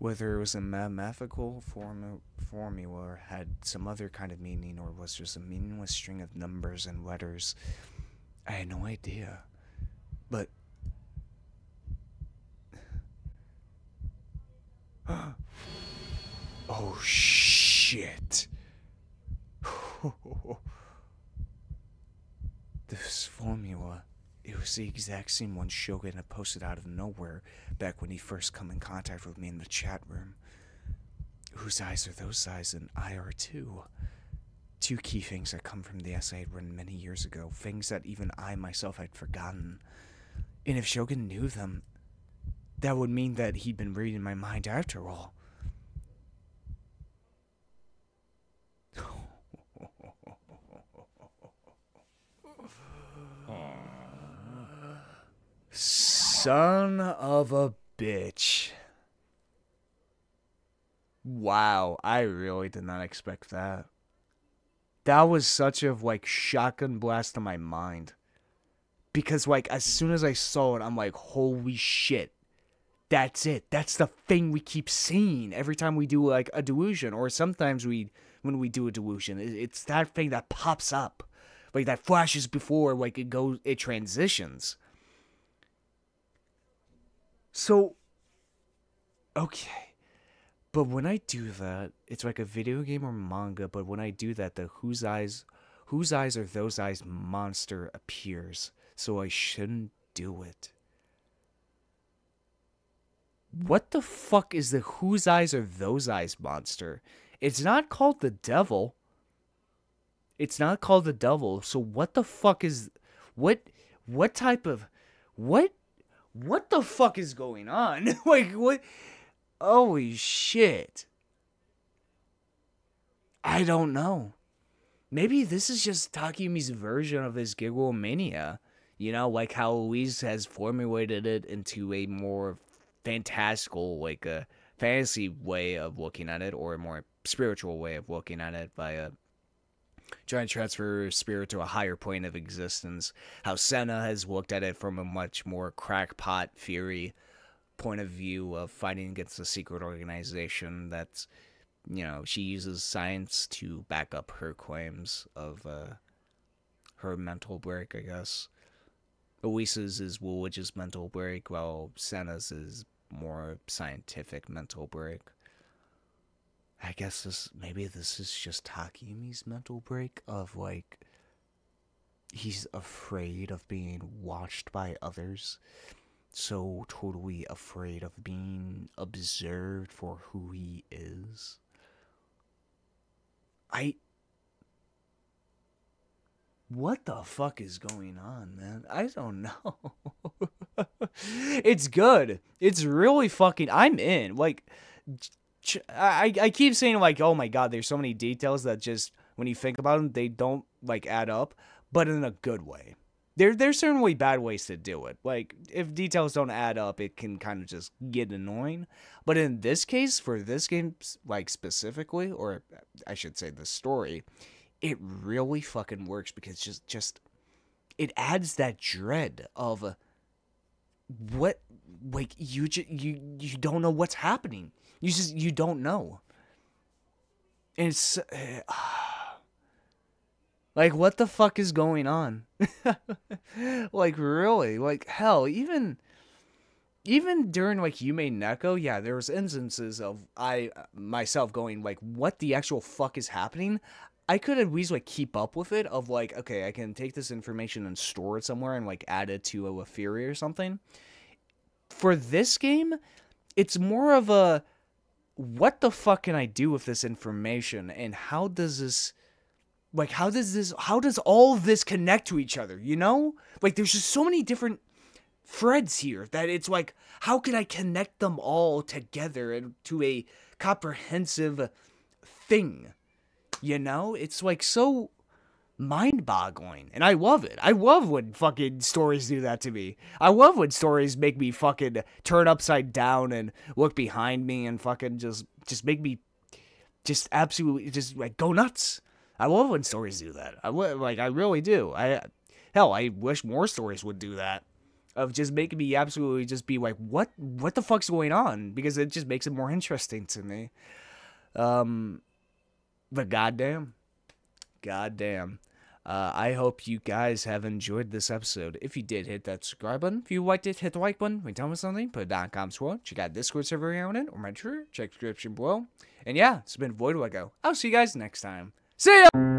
Whether it was a mathematical formula or had some other kind of meaning or was just a meaningless string of numbers and letters, I had no idea. But oh shit. This formula, it was the exact same one Shogun had posted out of nowhere back when he first come in contact with me in the chat room. Whose eyes are those eyes in IR2? Two key things that come from the essay I'd written many years ago, things that even I myself had forgotten. And if Shogun knew them, that would mean that he'd been reading my mind after all. Son of a bitch. Wow, I really did not expect that. That was such a, like, shotgun blast to my mind. Because, like, as soon as I saw it, I'm like, holy shit. That's it. That's the thing we keep seeing every time we do, like, a delusion. Or sometimes when we do a delusion, it's that thing that pops up. Like, that flashes before, like, it transitions. So, okay. But when I do that, it's like a video game or manga, but when I do that, the whose eyes are those eyes monster appears. So I shouldn't do it. What the fuck is the whose eyes are those eyes monster? It's not called the devil. It's not called the devil. So what the fuck is what type of what the fuck is going on? Like what? Holy shit. I don't know. Maybe this is just Takumi's version of his Giggle Mania. You know, like how Louise has formulated it into a more fantastical, like a fantasy way of looking at it, or a more spiritual way of looking at it by trying to transfer spirit to a higher plane of existence. How Senna has looked at it from a much more crackpot theory point of view of fighting against a secret organization that's, you know, she uses science to back up her claims of her mental break, I guess. Luisa's is religious mental break, while Senna's is more scientific mental break. I guess maybe this is just Takumi's mental break of, like, he's afraid of being watched by others. So totally afraid of being observed for who he is. What the fuck is going on, man? I don't know. It's good. It's really fucking... I'm in. Like, I keep saying, like, oh my god, there's so many details that just, when you think about them, they don't, like, add up. But in a good way. There's certainly bad ways to do it. Like, if details don't add up, it can kind of just get annoying. But in this case, for this game, like, specifically, or I should say the story, it really fucking works because just it adds that dread of what, like, you don't know what's happening. You don't know. And it's... like, what the fuck is going on? Like, really? Like, hell, even during, like, Yume Neko, yeah, there was instances of I myself going, like, what the actual fuck is happening? I could at least, like, keep up with it of, like, okay, I can take this information and store it somewhere and, like, add it to a theory or something. For this game, it's more of a, what the fuck can I do with this information, and how does all of this connect to each other, you know? Like, there's just so many different threads here that it's like, how can I connect them all together into a comprehensive thing, you know? It's like so mind-boggling, and I love it. I love when fucking stories do that to me. I love when stories make me fucking turn upside down and look behind me and fucking just make me just absolutely just like go nuts. I love when stories do that. I really do. I wish more stories would do that, of just making me absolutely just be like, what the fuck's going on? Because it just makes it more interesting to me. But goddamn. I hope you guys have enjoyed this episode. If you did, hit that subscribe button. If you liked it, hit the like button. If you tell me something, put it .com scroll. Check out Discord server here on it, or my Twitter. Check the description below. And yeah, it's been Voidlego. I'll see you guys next time. See ya!